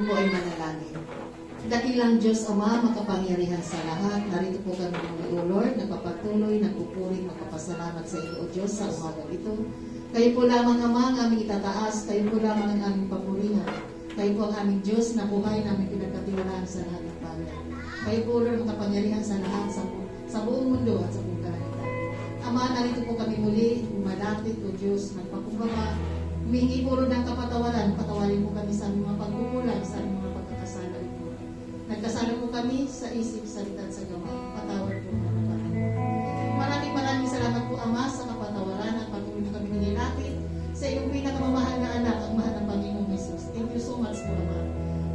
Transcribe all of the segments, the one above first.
po ay manalangin. Dakilang Diyos Ama, makapangyarihan sa lahat, narito po kami muli, O Lord, nagpapatuloy, nagpupuri, magpapasalamat sa iyo, O Diyos, sa umagang ito. Kayo po lamang, Ama, ang aming itataas, kayo po lamang ang aming papurihan. Kayo po ang aming Diyos na buhay namin pinagkatiwalaan sa lahat ng bagay. Kayo po, Lord, makapangyarihan sa lahat, sa buong mundo at sa buong kalangitan. Ama, narito po kami muli, umalapit, O Diyos, nagpakumbaba, humingi po rin ng kapatawaran, patawarin po kami sa aming mga pagkukulang, sa aming mga pagkakasala po. Nagkasala po kami sa isip, salita at sa gawa. Patawad po mga Panginoon. Maraming salamat po, Ama, sa kapatawaran at patuloy na kami nilapit sa iyong pinakamamahal na anak, ang mahal ng Panginoong Hesus. Thank you so much po, Ama.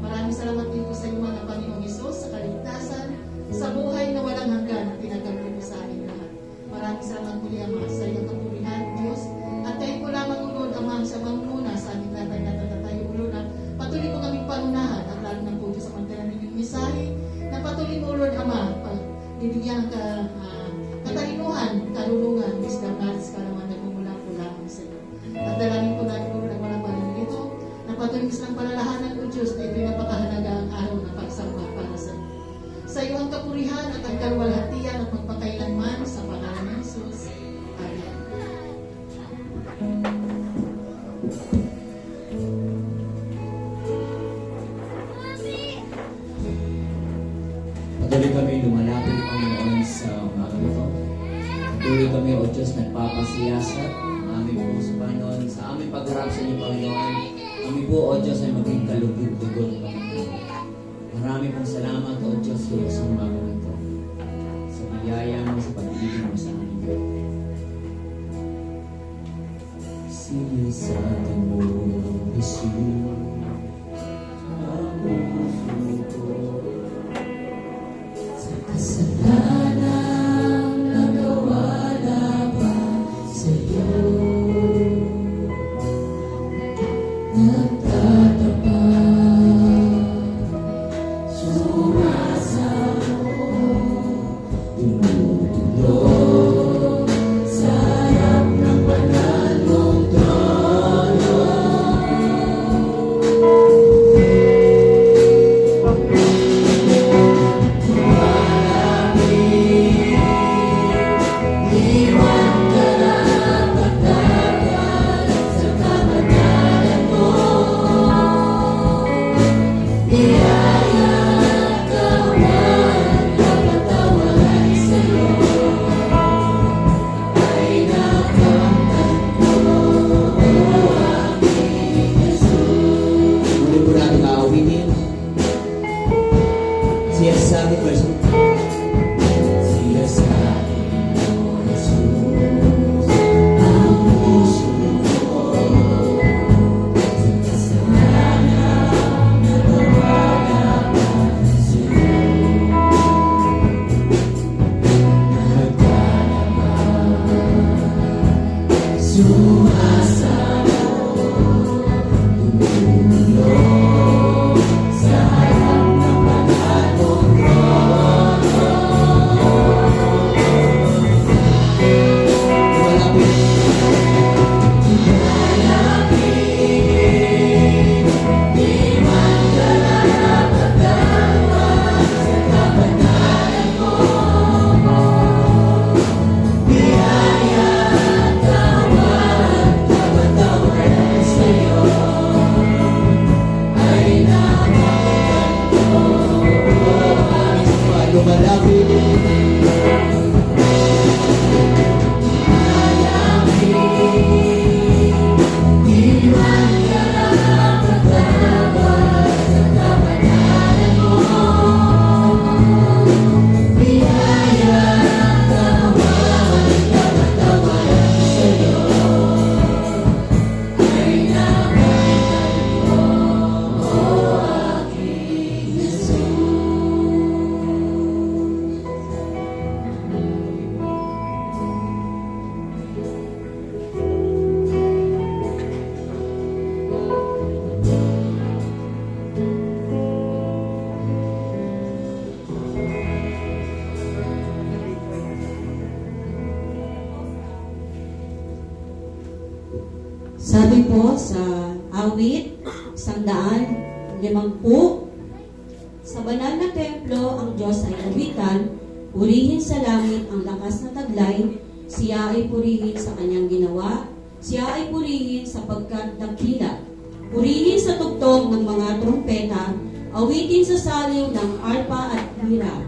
Maraming salamat din po sa iyo, mga Panginoong Hesus, sa kaligtasan, sa buhay na walang hanggan na pinagkaloob mo sa amin lahat. Maraming salamat po, Ama, sa iyong kapurihan, Diyos. At kayo po lamang, Lord, Ama, sa mamuna sa aming lahat na natatayo, Lord, na patuloy po kaming panunahan at lalo na po, Diyos, sa pagkala ninyong misahe, na patuloy po, Lord, Ama, bibigyan ka katalinuhan, karunungan, wisdom, knowledge, kalaman na pumula po lamang sa iyo. At dalangin po natin, Lord, ang walang balang nito, na patuloy silang palalahanan, O Diyos, na ito'y napakahalaga ang araw na pagsamba para sa iyo. Sa iyo ang kapurihan at ang kalwalhatian at magpakailanman sa pangalan ng Jesus. Amen. Patuloy kami lumalapit, Panginoon, sa umaga ito. Patuloy kami, O Diyos, nagpapasiyasat ang aming puso, Panginoon, sa aming pagharap sa inyo, Panginoon. Kami po, O Diyos, ay maging kalugod-lugod, Panginoon. Marami pong salamat, O Diyos, sa umaga ito. Sa biyaya mo, sa pag-ibig mo sa amin. Sa atin mo, Jesus, ang puso ko. Kasalanan nagawa laban sa'yo, nagtatapat, sumasamo, tumutulog sa harap ng banal mong trono. Sabi po sa awit, 100 Sa banal na templo, ang Diyos ay awitan, purihin sa langit ang lakas na taglay, siya ay purihin sa kanyang ginawa, siya ay purihin sapagkat dakila. Purihin sa tugtog ng mga trumpeta, awitin sa saliw ng arpa at lira.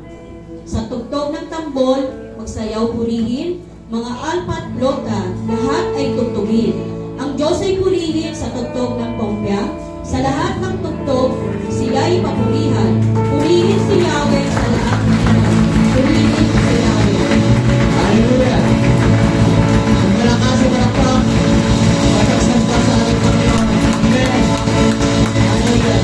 Sa tugtog ng tambol, magsayaw purihin, mga alpa at flauta, lahat ay tugtugin. Ang Diyos ay purihin sa tugtog ng pompya, sa lahat ng tugtog, sila'y papurihan. Purihin si Yahweh sa lahat ng ilan. Purihin si Yahweh. Hallelujah! Ang malakas sa malakpak, pagkagsamba sa ating Panginoon. Amen! Hallelujah!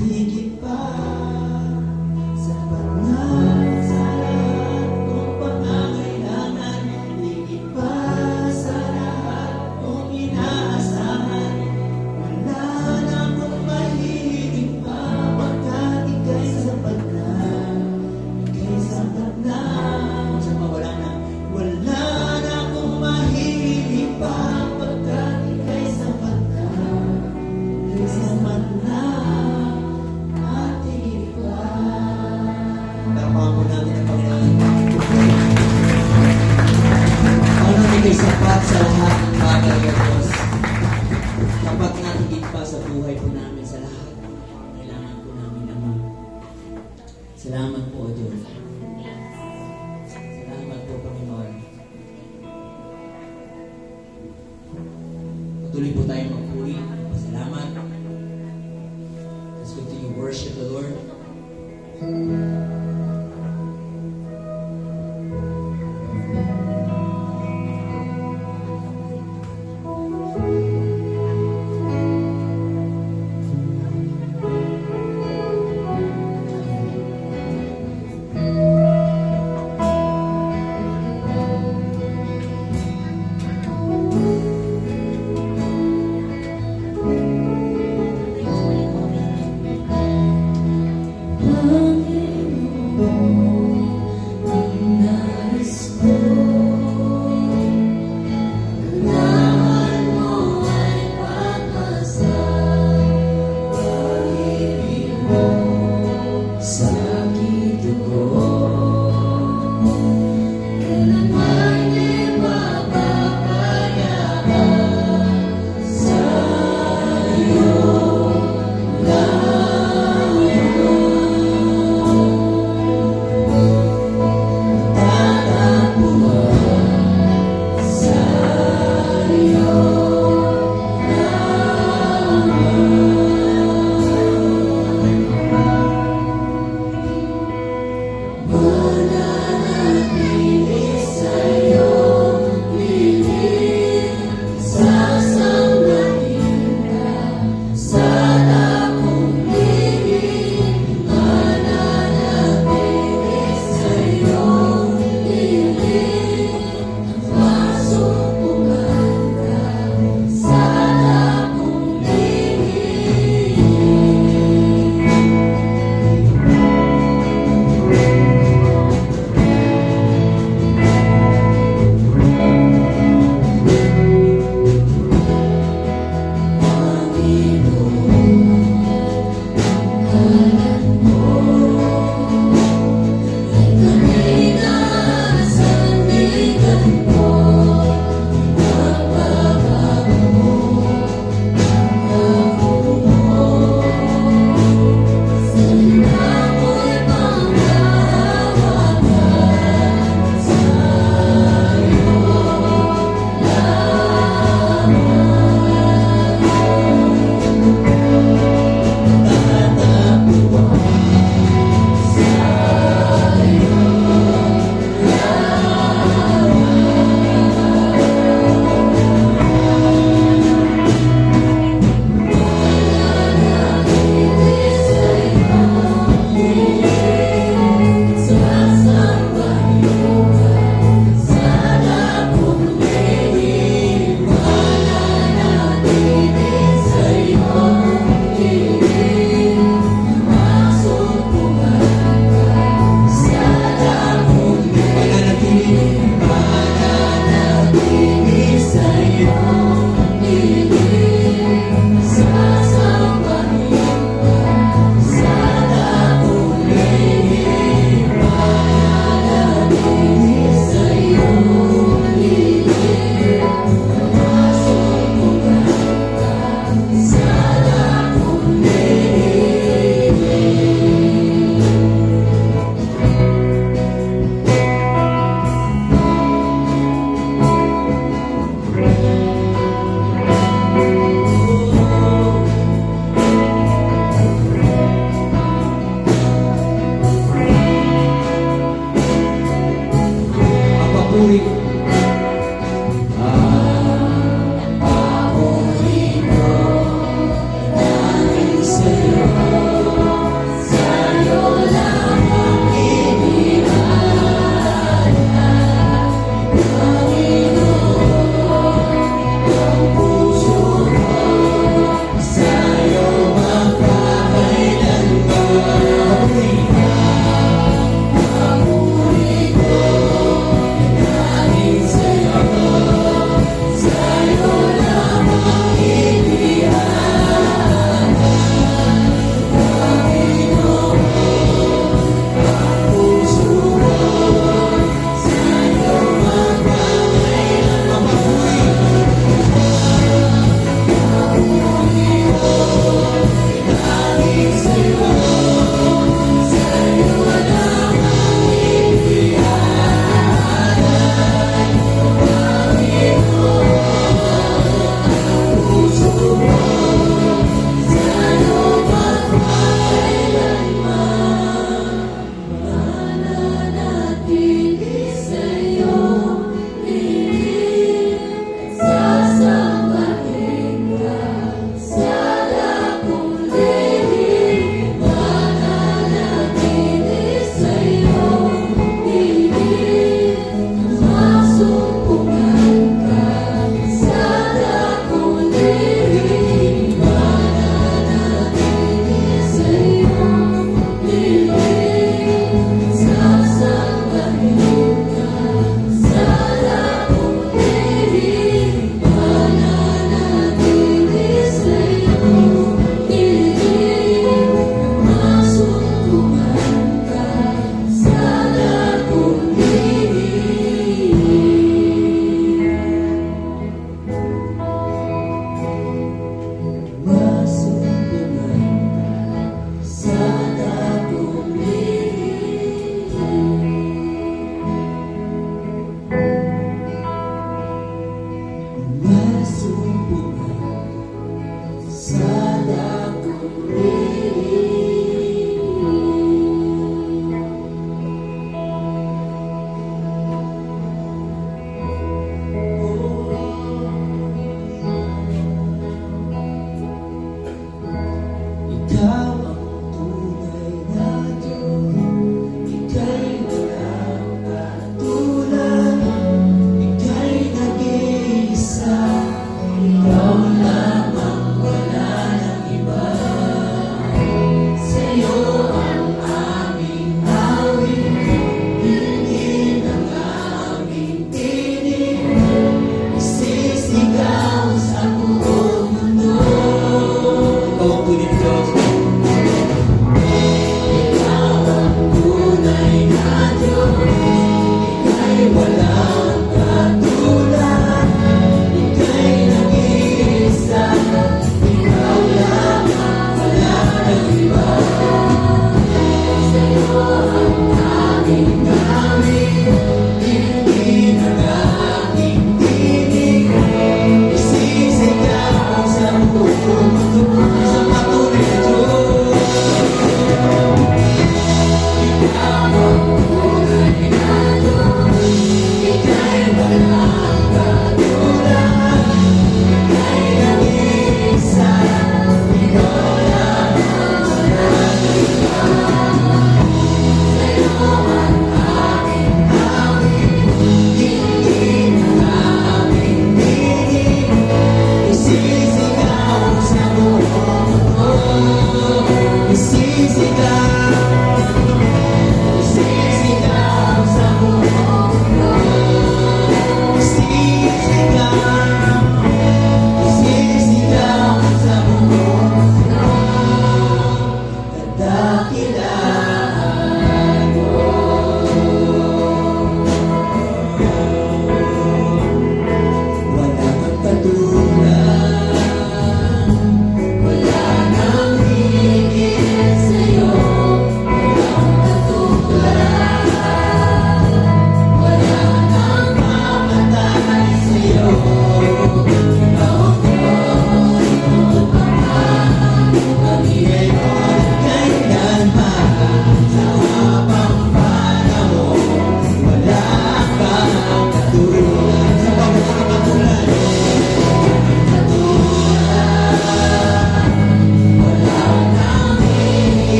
higit pa, sapat na sa lahat kong pangangailangan, higit pa sa lahat kong inaasahan. Wala na akong mahihiling pa, pagkat ika'y sapat na, ika'y sapat na. Sama, wala na akong mahihiling pa, pagkat ika'y sapat na, ika'y sapat na, at higit pa. Tapakan po natin ang Panginoon. Panginoon, ika'y sapat sa lahat ng bagay, O Diyos. Sapat na higit pa sa buhay po namin, sa lahat ng kailangan po namin, Ama. Salamat po, O Diyos. Salamat po, Panginoon. Patuloy po tayong magpuri. Salamat. Let's continue to worship the Lord.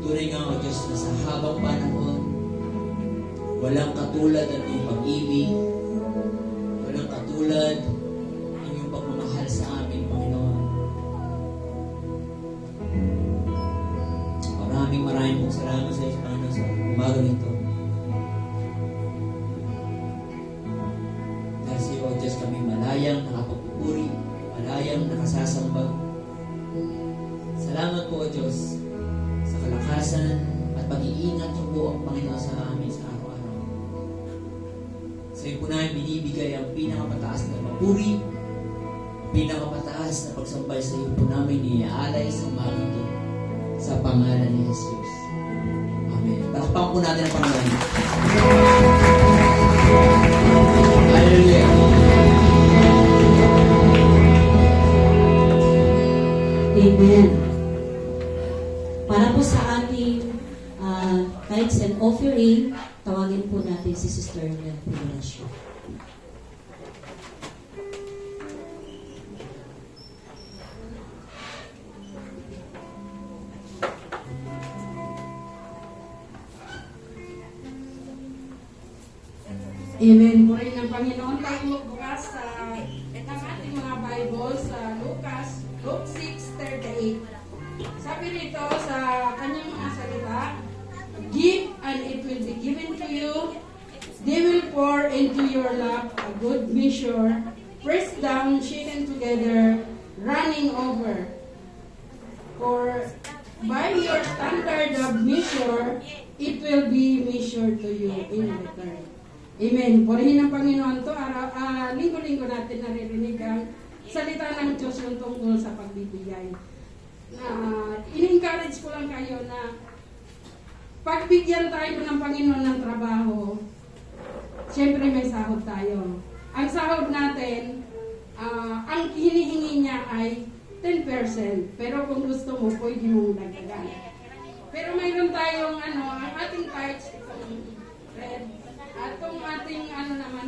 Tunay nga, O Diyos, na sa habang panahon, walang katulad ang iyong pag-ibig, walang katulad ang iyong pagmamahal sa amin, Panginoon. Maraming pong salamat sa iyo, Panginoon, sa umaga nito. Dahil sa iyo, O Diyos, kami malayang nakapagpupuri, malayang nakasasamba. Salamat po, O Diyos, sa kalakasan at pag-iingat niyo po ang Panginoon sa amin sa araw-araw. Sa iyo po namin binibigay ang pinakamataas na papuri, pinakamataas na pagsambay sa iyo po namin iaalay sa umaga ito sa pangalan ni Jesus. Amen. Palakpakan po natin ang Panginoon. Hallelujah. Amen. Para po sa ating tithes and offering, tawagin po natin si Sister Nel Privilegio. Amen. Purihin ng Panginoon. Tayo bukas sa ang ating mga Bible sa Luke 6:38. Sabi rito sa kanyang mga salita, "Give and it will be given to you. They will pour into your lap a good measure, pressed down, shaken together, running over. For by your standard of measure, it will be measured to you in return." Amen. Purihin ng Panginoon to. Linggo-linggo natin naririnig ang salita ng Diyos yung tungkol sa pagbibigay. In-encourage ko lang kayo na pagbigyan tayo ng Panginoon ng trabaho, siyempre may sahod tayo. Ang sahod natin, ang hinihingi niya ay 10%. Pero kung gusto mo, pwede mong dagdagan. Pero mayroon tayong ang ating tithes, itong red, at itong ating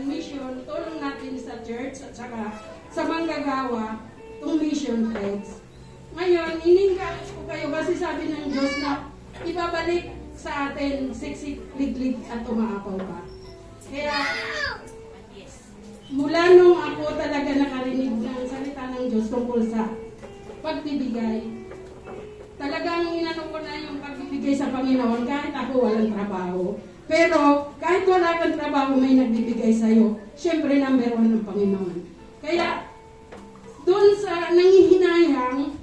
mission, tulong natin sa church at saka sa manggagawa, itong mission pledge. Ngayon, in-encourage ko kayo kasi sabi ng Diyos na ibabalik sa atin siksik, liglig at umaapaw pa. Kaya, mula nung ako talaga nakarinig ng salita ng Diyos tungkol sa pagbibigay, talagang inano ko na yung pagbibigay sa Panginoon kahit ako walang trabaho. Pero kahit wala kang trabaho, may nagbibigay sa'yo. Siyempre, number 1 ng Panginoon. Kaya, doon sa nangihinayang,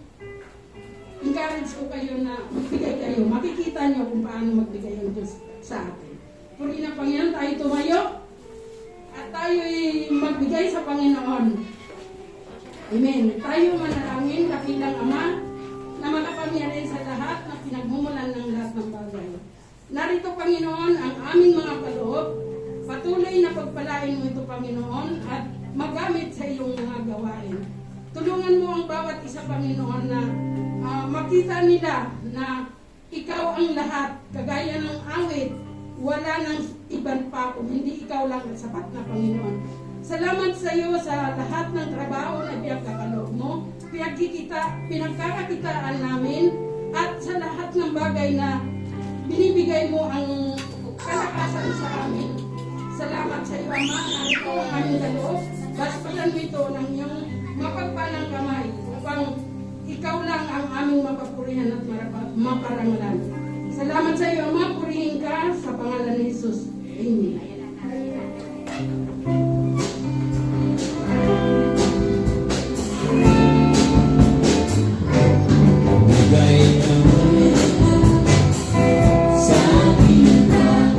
encourage ko kayo na magbigay kayo. Makikita nyo kung paano magbigay ang Diyos sa atin. Puri ng Panginoon, tayo tumayo at tayo'y magbigay sa Panginoon. Amen. Tayo manalangin, dakilang Ama, na makapangyarihan sa lahat na pinagmumulan ng lahat ng bagay. Narito, Panginoon, ang aming mga kaloob. Patuloy na pagpalain mo ito, Panginoon, at magamit sa iyong mga gawain. Tulungan mo ang bawat isa, Panginoon, na makita nila na ikaw ang lahat, kagaya ng awit, wala nang ibang pa kung hindi ikaw lang at sapat na, Panginoon. Salamat sa iyo sa lahat ng trabaho na pinagkakaloob mo, pinagkakakitaan namin, at sa lahat ng bagay na binibigay mo ang kalakasan sa amin. Salamat sa iyo, Ama, na ito ang aming kaloob. Baspasan mo ito ng iyong mapagpalang kamay upang ikaw lang ang aming mapapurihan at maparangalan. Salamat sa iyo, Ama, purihin ka sa pangalan ni Jesus. Amen. Somebody that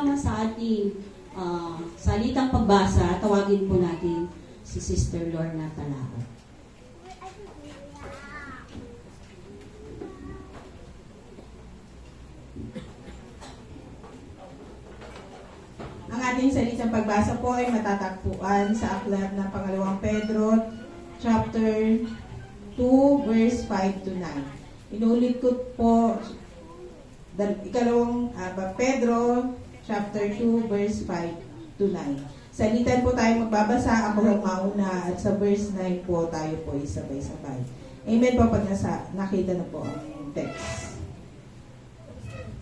naman sa ating salitang pagbasa, tawagin po natin si Sister Lorna Talao. Ang ating salitang pagbasa po ay matatagpuan sa aklat ng pangalawang Pedro, chapter 2, verse 5 to 9. Inulit ko po, Pedro, chapter 2, verse 5 to 9. Salitan po tayo magbabasa, ako ang mauna, at sa verse 9 po tayo po isabay-sabay. Amen po pag nakita na po ang text.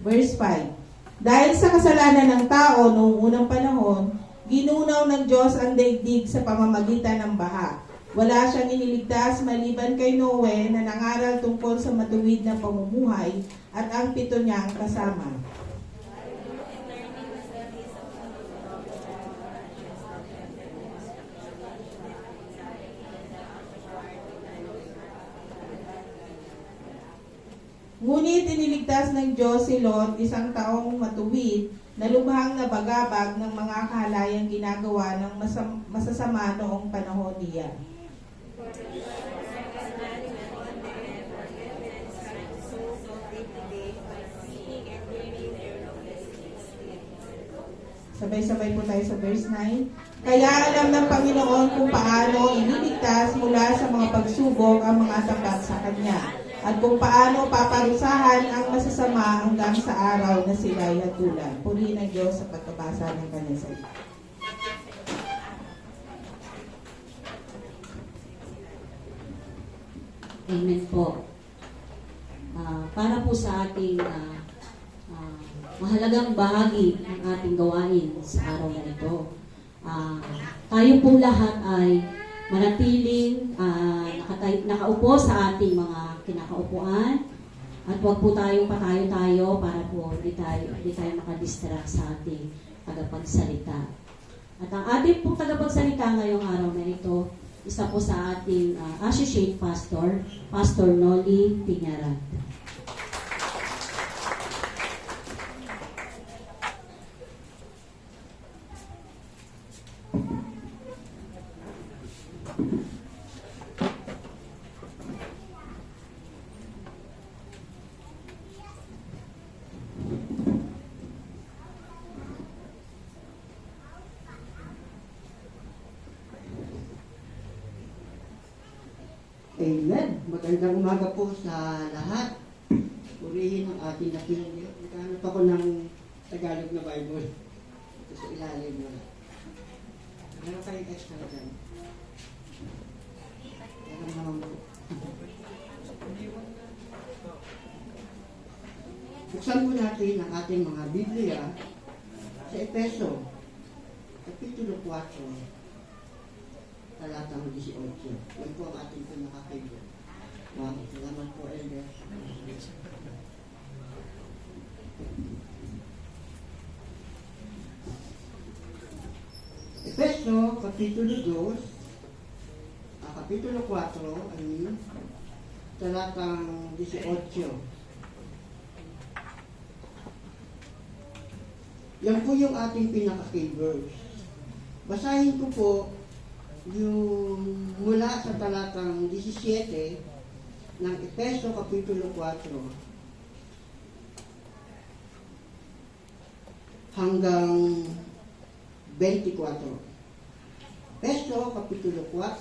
Verse 5. Dahil sa kasalanan ng tao noong unang panahon, ginunaw ng Diyos ang daigdig sa pamamagitan ng baha. Wala siyang iniligtas maliban kay Noe na nangaral tungkol sa matuwid na pamumuhay at ang 7 niyang kasama. Ngunit iniligtas ng Diyos si Lot, isang taong matuwid, na lubhang nabagabag ng mga kahalayang ginagawa ng masasama noong panahon niya. Sabay-sabay po tayo sa verse 9. Kaya alam ng Panginoon kung paano iniligtas mula sa mga pagsubok ang mga tapat sa Kanya, at kung paano paparusahan ang masasama hanggang sa araw na sila'y hatulan. Purihin ng Diyos sa pagkabasa ng Kanyang salita. Amen po. Para po sa ating mahalagang bahagi ng ating gawain sa araw na ito, tayo pong lahat ay manatiling nakaupo sa ating mga kinakaupuan at huwag po tayong patayo-tayo para po hindi tayo makadistract sa ating tagapagsalita. At ang ating pong tagapagsalita ngayong araw na ito, isa po sa ating associate pastor, Pastor Noli Piñarat. Amen. Magandang umaga po sa lahat. Purihin ang ating dakilang Diyos. Nagkahanap ako ng Tagalog na Bible. Ito sa ilalim mo. Meron kayong extra dyan. Meron naman po. Buksan po natin ang ating mga Biblia sa Efeso, Kapitulo 4, talatang 18. Yan po ang ating pinaka-favorite. Wow, salamat po, Elder. Efeso, Kapitulo 2, Kapitulo 4, talatang 18. Yan po yung ating pinaka-favorite. Basahin ko po yung mula sa talatang 17 ng Efeso Kapitulo 4 hanggang 24. Efeso Kapitulo 4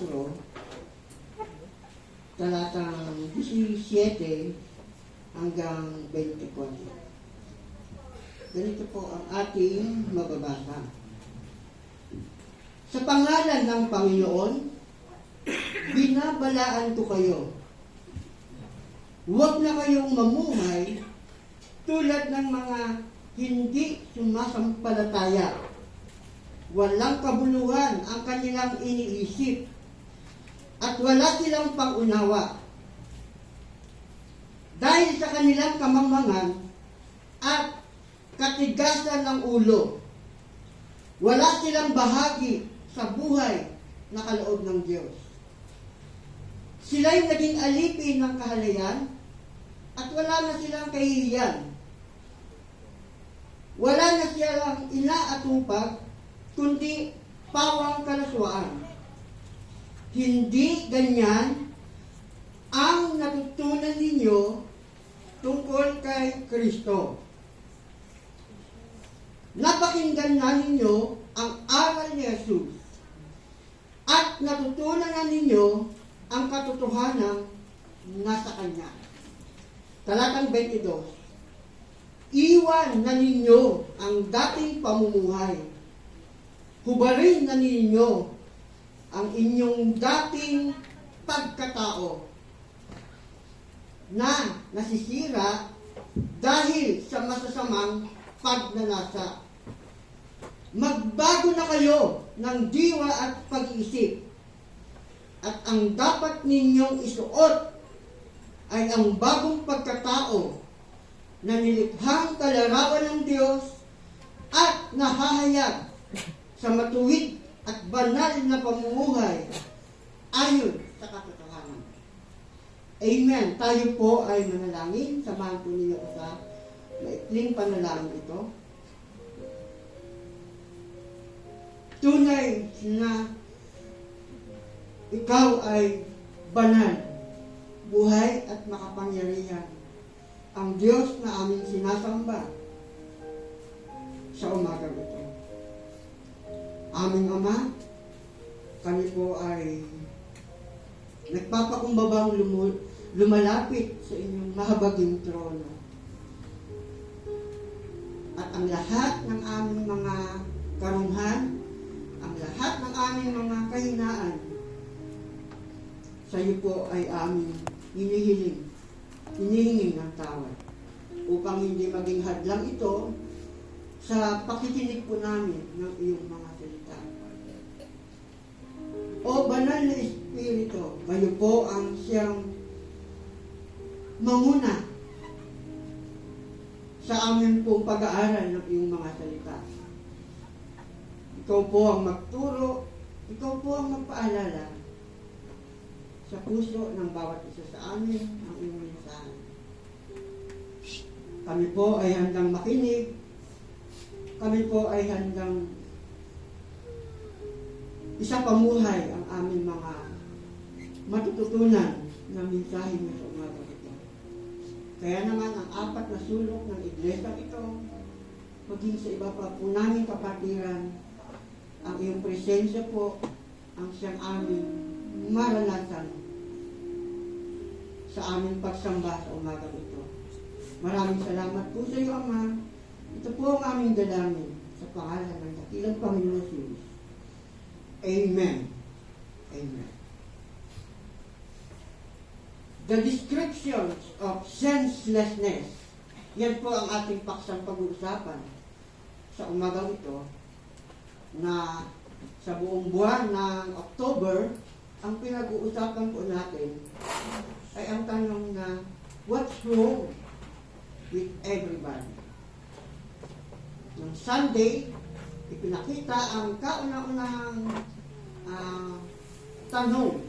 talatang 17 hanggang 24. Ganito po ang ating mababasa. Sa pangalan ng Panginoon, binabalaan ko kayo. Huwag na kayong mamumay tulad ng mga hindi sumasampalataya. Walang kabuluhan ang kanilang iniisip at wala silang pangunawa. Dahil sa kanilang kamangmangan at katigasan ng ulo, wala silang bahagi sa buhay na kaloob ng Diyos. Sila'y naging alipin ng kahalayan at wala na silang kahihiyan. Wala na siyang inaatupag, kundi pawang kalaswaan. Hindi ganyan ang natutunan ninyo tungkol kay Kristo. Napakinggan na ninyo ang aral ni Jesus at natutunan na ninyo ang katotohanan nasa Kanya. Talatang 22. Iwan na ninyo ang dating pamumuhay. Hubarin na ninyo ang inyong dating pagkatao na nasisira dahil sa masasamang pagnanasa. Magbago na kayo ng diwa at pag-iisip. At ang dapat ninyong isuot ay ang bagong pagkatao na nilikhang kalarawan ng Diyos at nahahayag sa matuwid at banal na pamumuhay ayon sa katotohanan. Amen. Tayo po ay manalangin. Samahan po ninyo ko sa maikling panalangin ito. Tunay na ikaw ay banal, buhay at makapangyarihan. Ang Diyos na aming sinasamba sa umaga ito. Aming Ama, kami po ay nagpapakumbabang lumalapit sa inyong mahabaging trono. At ang lahat ng aming mga karunghan, ang lahat ng aming mga kahinaan, sa iyo po ay aming hinihingi ng tawad upang hindi maging hadlang ito sa pakikinig po namin ng iyong mga salita. O banal na Espiritu, kayo po ang siyang manguna sa amin pong pag-aaral ng iyong mga salita. Ikaw po ang magturo, ikaw po ang magpaalala sa puso ng bawat isa sa amin ang iyong mensahe. Kami po ay handang makinig. Kami po ay handang isapamuhay ang aming mga matututunan na mensahe mo sa umaga ito. Kaya naman ang apat na sulok ng iglesia ito, maging sa iba pa po namin kapatiran, ang iyong presensya po ang siyang aming maranasan sa aming pagsamba sa umaga ito. Maraming salamat po sa iyo, Ama. Ito po ang aming dalangin sa pangalan ng dakilang Panginoon Jesus. Amen. Amen. The descriptions of senselessness. Yan po ang ating paksang pag-uusapan sa umagang ito na sa buong buwan ng October, ang pinag-uusapan po natin ay ang tanong na what's wrong with everybody? Noong Sunday, ipinakita ang kauna-unahang tanong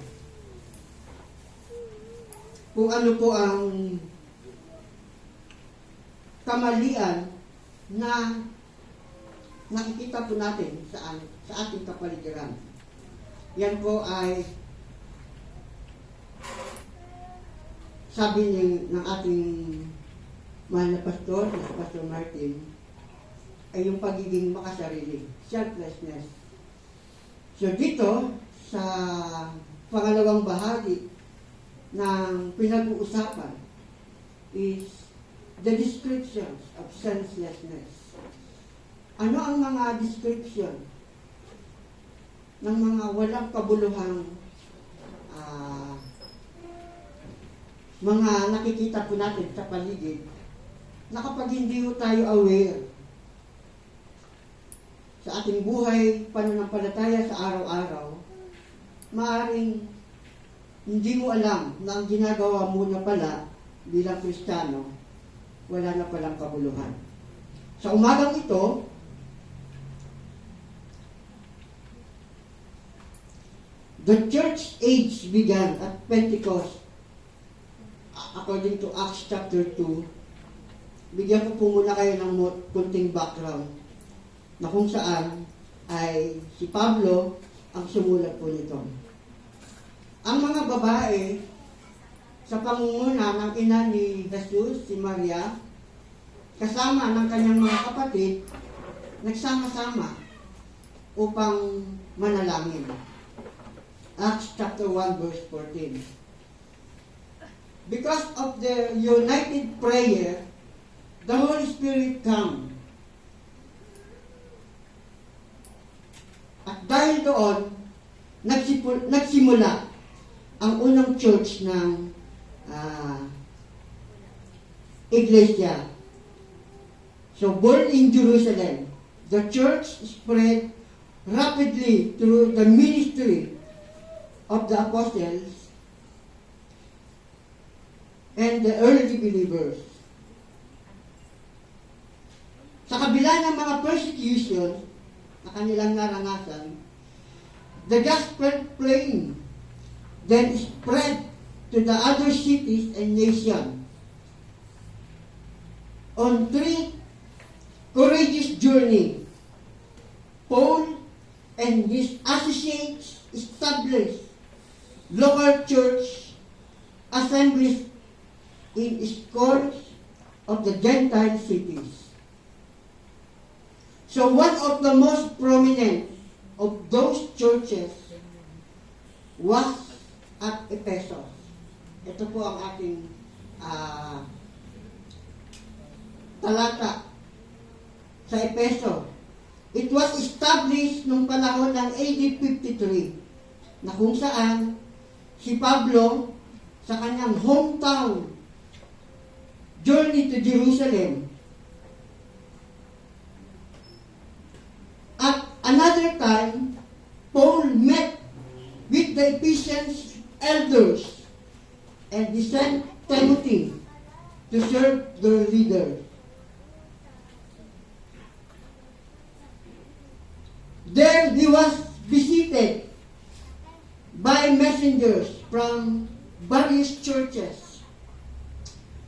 kung ano po ang kamalian na nakikita po natin sa ating kapaligiran. Yan po ay sabi ng ating mahal na pastor, si Pastor Martin, ay yung pagiging makasarili, selflessness. So dito, sa pangalawang bahagi ng pinag-uusapan is the descriptions of senselessness. Ano ang mga description ng mga walang kabuluhang mga nakikita po natin sa paligid na kapag hindi po tayo aware sa ating buhay, pananampalataya sa araw-araw, maaaring hindi mo alam na ang ginagawa mo na pala bilang Kristiyano, wala na palang kabuluhan. Sa umagang ito, the church age began at Pentecost, according to Acts chapter 2, bigyan ko po muna kayo ng kunting background na kung saan ay si Pablo ang sumulat po nito. Ang mga babae sa pangunguna ng ina ni Jesus, si Maria, kasama ng kanyang mga kapatid, nagsama-sama upang manalangin. Acts chapter 1 verse 14. Because of their united prayer, the Holy Spirit come. At dahil doon, nagsimula ang unang church ng iglesia. So, born in Jerusalem, the church spread rapidly through the ministry of the apostles and the early believers. Sa kabila ng mga persecution na kanilang naranasan, the gospel plane then spread to the other cities and nations. On 3 courageous journey, Paul and his associates established local church assemblies in scores of the Gentile cities. So one of the most prominent of those churches was at Ephesus. Ito po ang ating talata sa Efeso. It was established nung panahon ng AD 53 na kung saan si Pablo sa kanyang hometown journey to Jerusalem. At another time, Paul met with the Ephesians elders and he sent Timothy to serve their leader. There he was visited by messengers from various churches,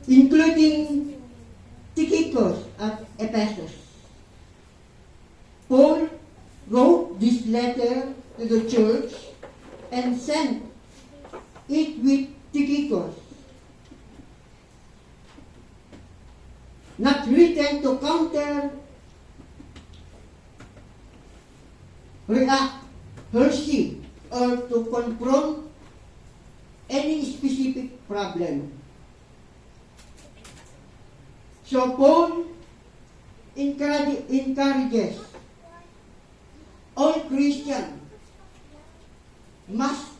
including Tychicus at Ephesus. Paul wrote this letter to the church and sent it with Tychicus, not written to counter react heresy or to confront any specific problem. So Paul encourages all Christians must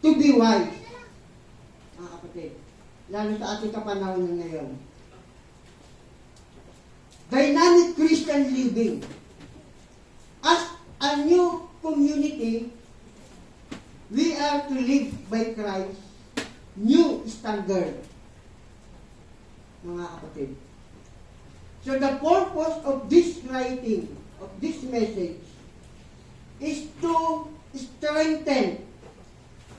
to be wise. Mga kapatid, lalo sa ating kapanahon ngayon. Dynamic Christian living. As a new community, we are to live by Christ's new standard. Mga kapatid. So the purpose of this writing, of this message, is to strengthen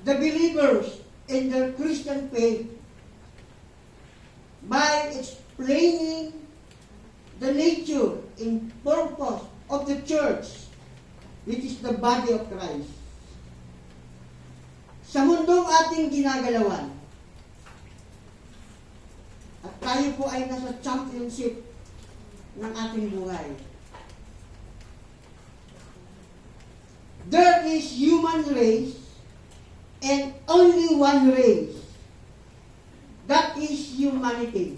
the believers in their Christian faith by explaining the nature and purpose of the church, which is the body of Christ. Sa mundong ating ginagalawan, at tayo po ay nasa championship ng ating buhay. There is human race and only one race. That is humanity.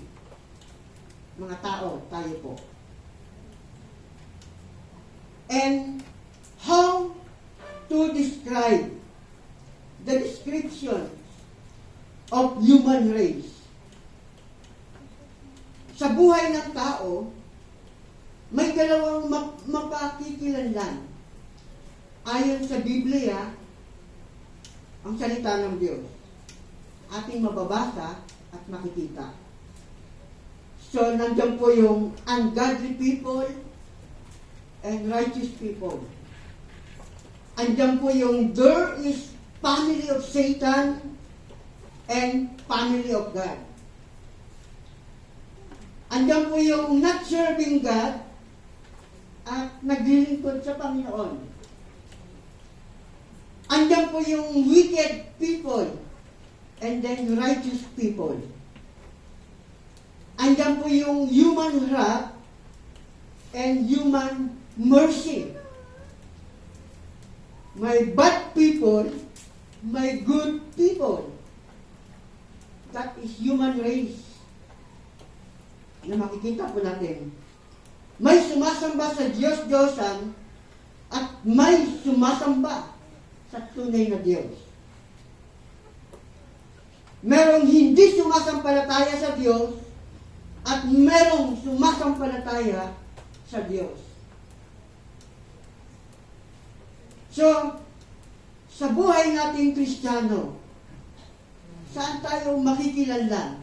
Mga tao, tayo po. And how to describe the description of human race. Sa buhay ng tao, may dalawang mapakikilanlan. Ayon sa Biblia, ang salita ng Diyos. Ating mababasa at makikita. So, nandiyan po yung ungodly people and righteous people. Andiyan po yung there is family of Satan and family of God. Andiyan po yung not serving God at naglilingkod sa Panginoon. Andiyan po yung wicked people and then righteous people. Andiyan po yung human wrath and human mercy. May bad people, may good people. That is human race na makikita po natin. May sumasamba sa Diyos-Diyosan at may sumasamba sa tunay na Diyos. Merong hindi sumasampalataya sa Diyos at merong sumasampalataya sa Diyos. So, sa buhay nating Kristiyano, saan tayo makikilanlan?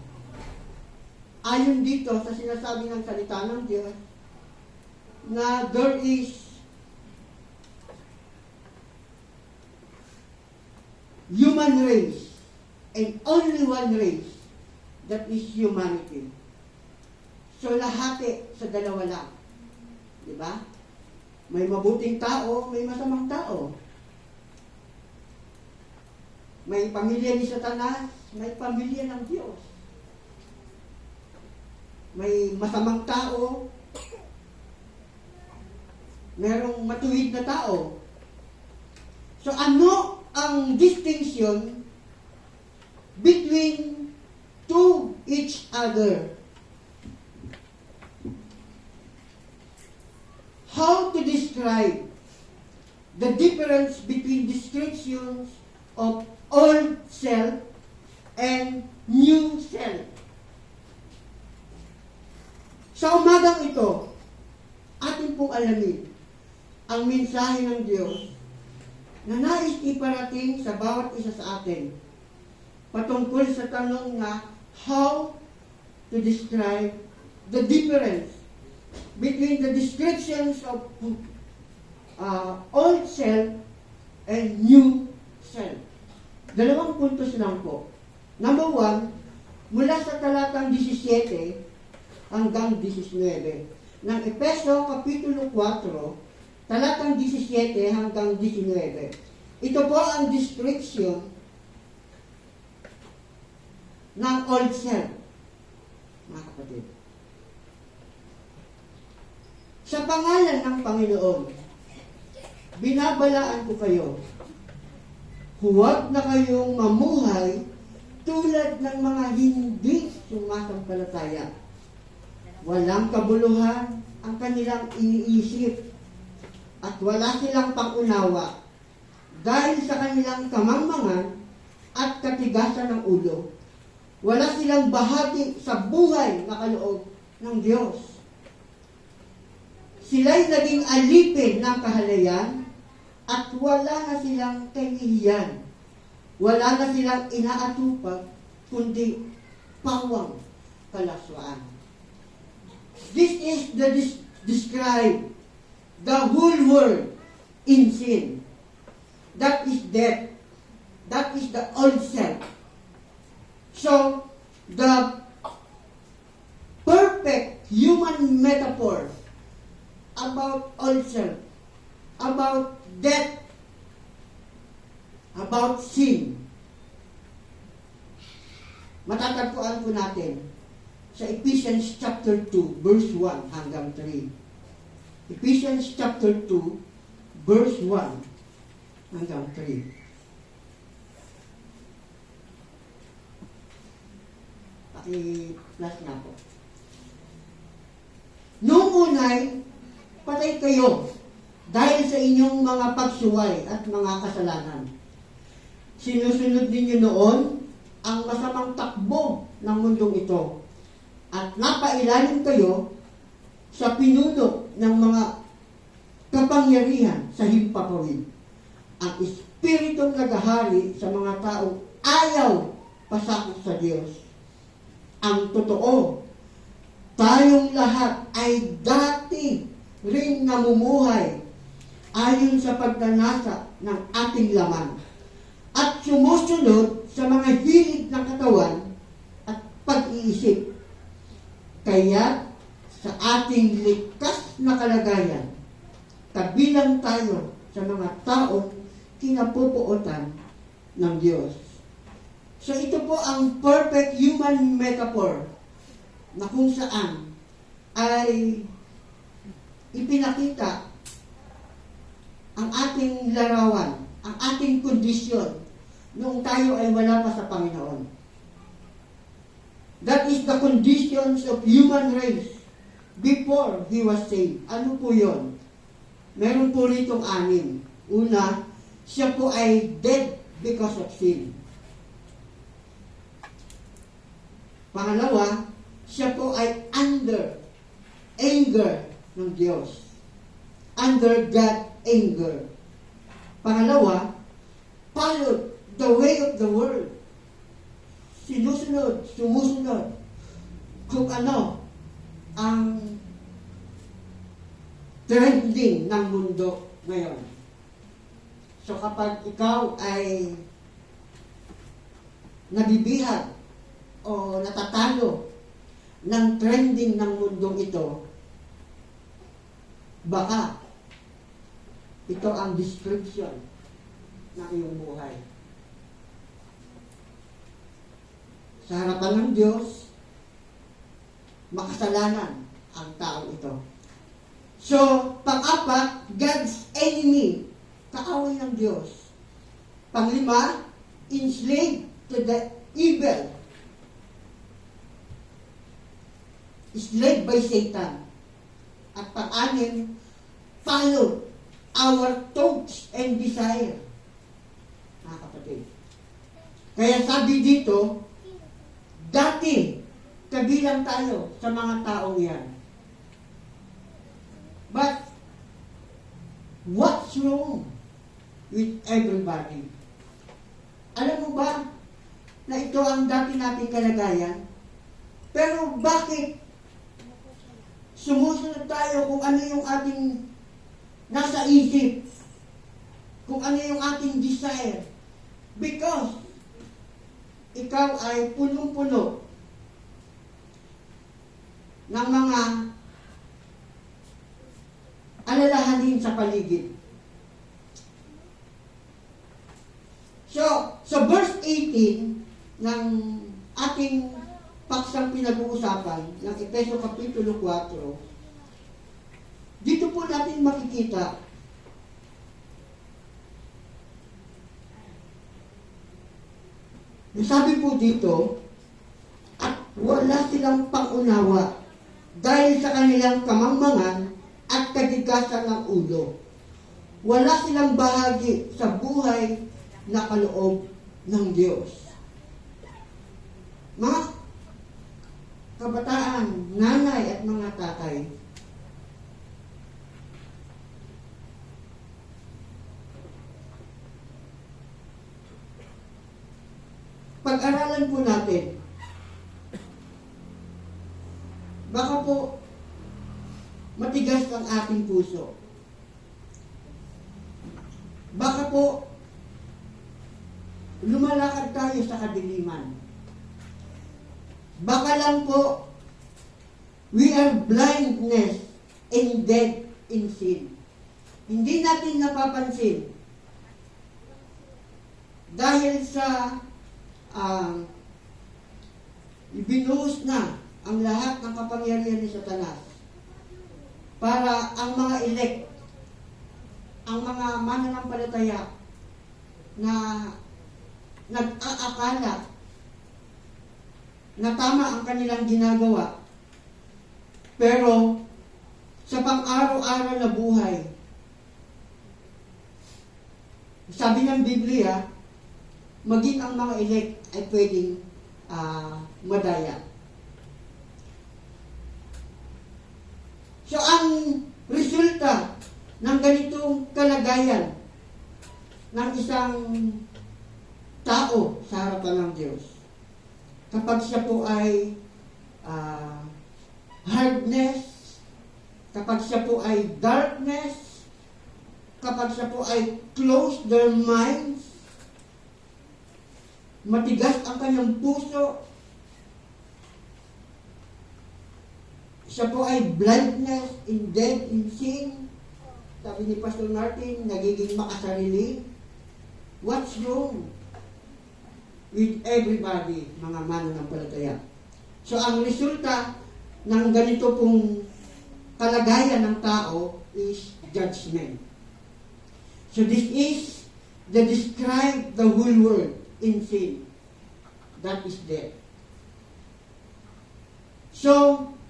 Ayon dito sa sinasabi ng salita ng Diyos, na there is human race and only one race, that is humanity. So lahati sa dalawa lang. Di ba? May mabuting tao, may masamang tao. May pamilya ni Satanas, may pamilya ng Diyos. May masamang tao, merong matuwid na tao. So ano ang distinction between to each other? How to describe the difference between descriptions of old self and new self? Sa umagang ito, atin pong alamin ang mensahe ng Diyos na nais iparating sa bawat isa sa atin patungkol sa tanong na how to describe the difference between the descriptions of old self and new self. Dalawang puntos lang po. Number 1, mula sa talatang 17 hanggang 19 ng Efeso Kapitulo 4, talatang 17 hanggang 19. Ito po ang description ng old self, mga kapatid. Sa pangalan ng Panginoon, binabalaan ko kayo, huwag na kayong mamuhay tulad ng mga hindi sumasampalataya. Walang kabuluhan ang kanilang iniisip at wala silang pangunawa dahil sa kanilang kamangmangan at katigasan ng ulo. Wala silang bahagi sa buhay na kaloob ng Diyos. Sila'y naging alipin ng kahalayan at wala na silang kahihiyan. Wala na silang inaatupag kundi pawang kalaswaan. This is the describe the whole world in sin. That is death. That is the old self. So, the perfect human metaphor about old self, about death, about sin, matatagpuan po natin sa Ephesians chapter 2, verse 1 hanggang 3. Ephesians chapter 2, verse 1 hanggang 3. Paki-plus na po. Noong unay, patay kayo dahil sa inyong mga pagsuway at mga kasalanan. Sinusunod ninyo noon ang masamang takbo ng mundong ito at napailalim kayo sa pinuno ng mga kapangyarihan sa himpapawid. Ang espiritong naghahari sa mga taong ayaw pasakop sa Diyos. Ang totoo, tayong lahat ay dati rin namumuhay ayon sa pagdanasa ng ating laman at sumusunod sa mga hilig ng katawan at pag-iisip. Kaya sa ating likas na kalagayan, kabilang tayo sa mga taong kinapupuotan ng Diyos. So ito po ang perfect human metaphor na kung saan ay ipinakita ang ating larawan, ang ating kondisyon noong tayo ay wala pa sa Panginoon. That is the conditions of human race before he was saved. Ano po yun? Meron po ritong 6. Una, siya po ay dead because of sin. Pangalawa, siya po ay under anger ng Diyos. Under God anger. Pangalawa, followed the way of the world. Sumusunod kung ano ang trending ng mundo ngayon. So kapag ikaw ay nabibihag o natatalo ng trending ng mundong ito, baka ito ang description ng iyong buhay. Sa harapan ng Diyos, makasalanan ang tao ito. So, pang-apat, God's enemy, kaaway ng Diyos. Pang-5, enslaved to the evil, enslaved by Satan. At pang-6, follow our thoughts and desire. Mga kapatid. Kaya sabi dito, dati, kabilang tayo sa mga taong yan. But, what's wrong with everybody? Alam mo ba na ito ang dati nating kalagayan? Pero bakit sumusunod tayo kung ano yung ating nasa isip? Kung ano yung ating desire? Because ikaw ay punong-puno ng mga alalahanin sa paligid. So, sa verse 18 ng ating paksang pinag-uusapan ng Efeso Kapitulo 4, dito po natin makikita sabi po dito, at wala silang pangunawa dahil sa kanilang kamangmangan at katigasan ng ulo. Wala silang bahagi sa buhay na kaloob ng Diyos. Mga kabataan, nanay at mga tatay, pag-aralan po natin, baka po matigas ang ating puso. Baka po lumalakad tayo sa kadiliman. Baka lang po we are blindness and dead in sin. Hindi natin napapansin dahil sa ibinuhos na ang lahat ng kapangyarihan ni Satanas para ang mga elect, ang mga mananampalataya na nag-aakala na tama ang kanilang ginagawa, pero sa pang-araw-araw na buhay, sabi ng Biblia, maging ang mga elect ay pwedeng madaya. So, ang resulta ng ganitong kalagayan ng isang tao sa harapan ng Diyos, kapag siya po ay hardness, kapag siya po ay darkness, kapag siya po ay close their minds, matigas ang kanyang puso. Siya po ay blindness in dead in sin. Sabi ni Pastor Martin, nagiging makasarili. What's wrong with everybody, mga mananampalataya? So ang resulta ng ganito pong kalagayan ng tao is judgment. So this is the describe the whole world in sin. That is death. So,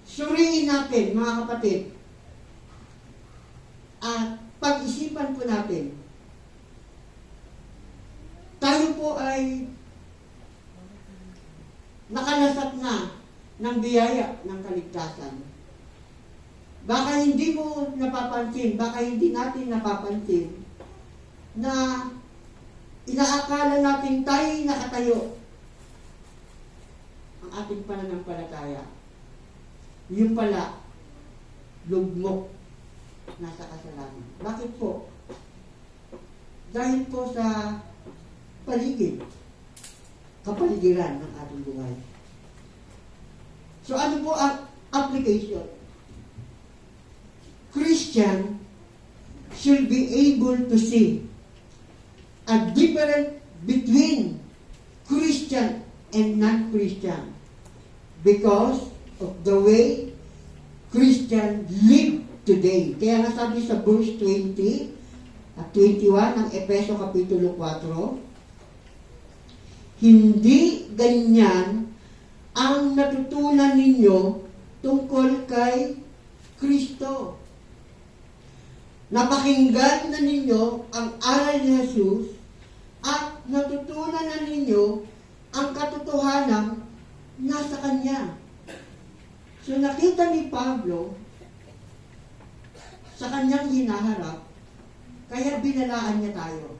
suriin natin, mga kapatid, at pag-isipan po natin, tayo po ay nakalasap na ng biyaya ng kaligtasan. Baka hindi mo napapansin, baka hindi natin napapansin na inaakala natin tayo'y nakatayo. Ang ating pananampalataya, yung pala, lugmok, nasa kasalanan. Bakit po? Dahil po sa paligid, kapaligiran ng ating buhay. So ano po ang application? Christian should be able to see a difference between Christian and non-Christian because of the way Christian live today. Kaya nga sabi sa verse 20 at 21 ng Efeso Kapitulo 4, hindi ganyan ang natutunan ninyo tungkol kay Kristo. Napakinggan na ninyo ang aral ni Jesus at natutunan na ninyo ang katotohanan nasa Kanya. So nakita ni Pablo sa kanyang hinaharap, kaya binalaan niya tayo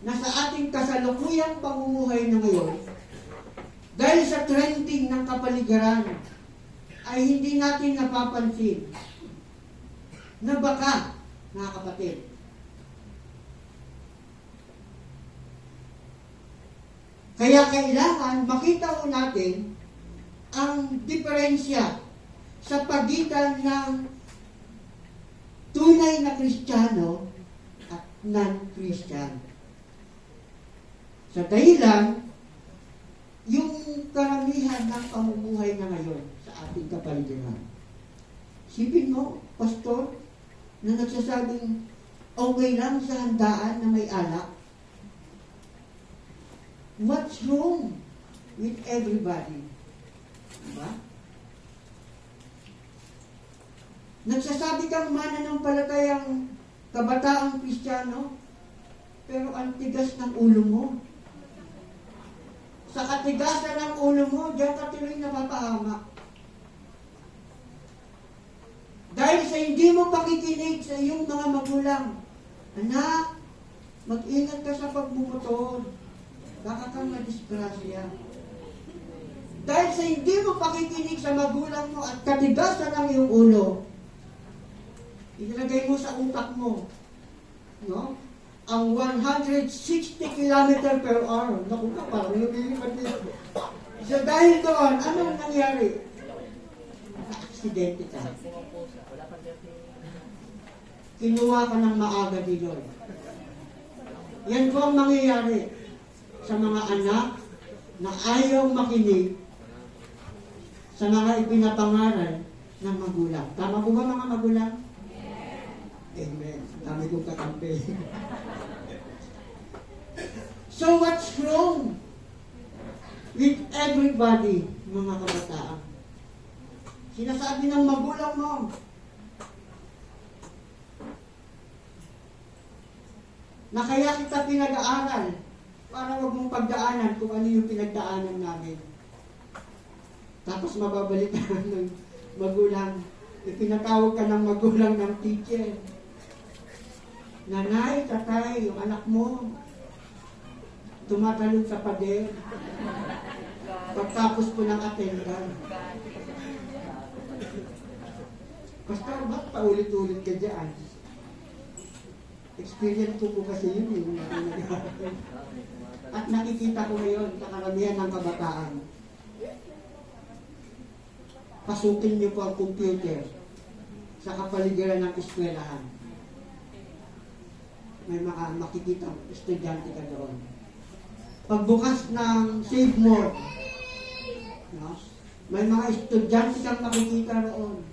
na sa ating kasalukuyang pamumuhay na ngayon, dahil sa trending ng kapaligiran, ay hindi natin napapansin na baka, mga kapatid, kaya kailangan makita ko natin ang diferensya sa pagitan ng tunay na Kristiyano at non-Christian. Sa dahilan, yung karamihan ng pamumuhay na ngayon sa ating kapaligiran. Sipin mo, pastor, na nagsasabing okay lang sa handaan na may alak. What's wrong with everybody? Diba? Nagsasabi kang mananampalatayang kabataang Kristiyano, pero ang tigas ng ulo mo. Sa katigasan ng ulo mo, diyan ka tuloy napapahamak. Dahil sa hindi mo pakikinig sa iyong mga magulang, anak, mag-ingat ka sa pagbumotor. Baka kang madisgrasya. Dahil sa hindi mo pakikinig sa magulang mo at katigasan ng iyong ulo, ilagay mo sa utak mo, no? Ang 160 km per hour. Naku ka, parang lumilipad dito. So dahil doon, anong nangyari? Aksidente ka. Kinuha ka ng maaga ni Lord. Yan po ang mangyayari sa mga anak na ayaw makinig sa mga ipinapangaral ng magulang. Tama po ba mga magulang? Amen. Dami kong kakampi. So what's wrong with everybody, mga kabataan? Sinasabi ng magulang mo, na kaya kita pinag-aaral para huwag mong pagdaanan kung ano yung pinagdaanan namin. Tapos mababalikan ng magulang, ipinatawag ka ng magulang ng teacher. Nanay, tatay, yung anak mo, tumatalon sa pader. Pagtapos po ng attendance. Pastor, ba't paulit-ulit ka dyan? Experience ko po kasi yun. At nakikita ko ngayon sa karamihan ng kabataan. Pasukin niyo po ang computer sa kapaligiran ng eskwelahan. May mga makikita estudyante ka doon. Pagbukas ng Save More, no? May mga estudyante kang makikita roon.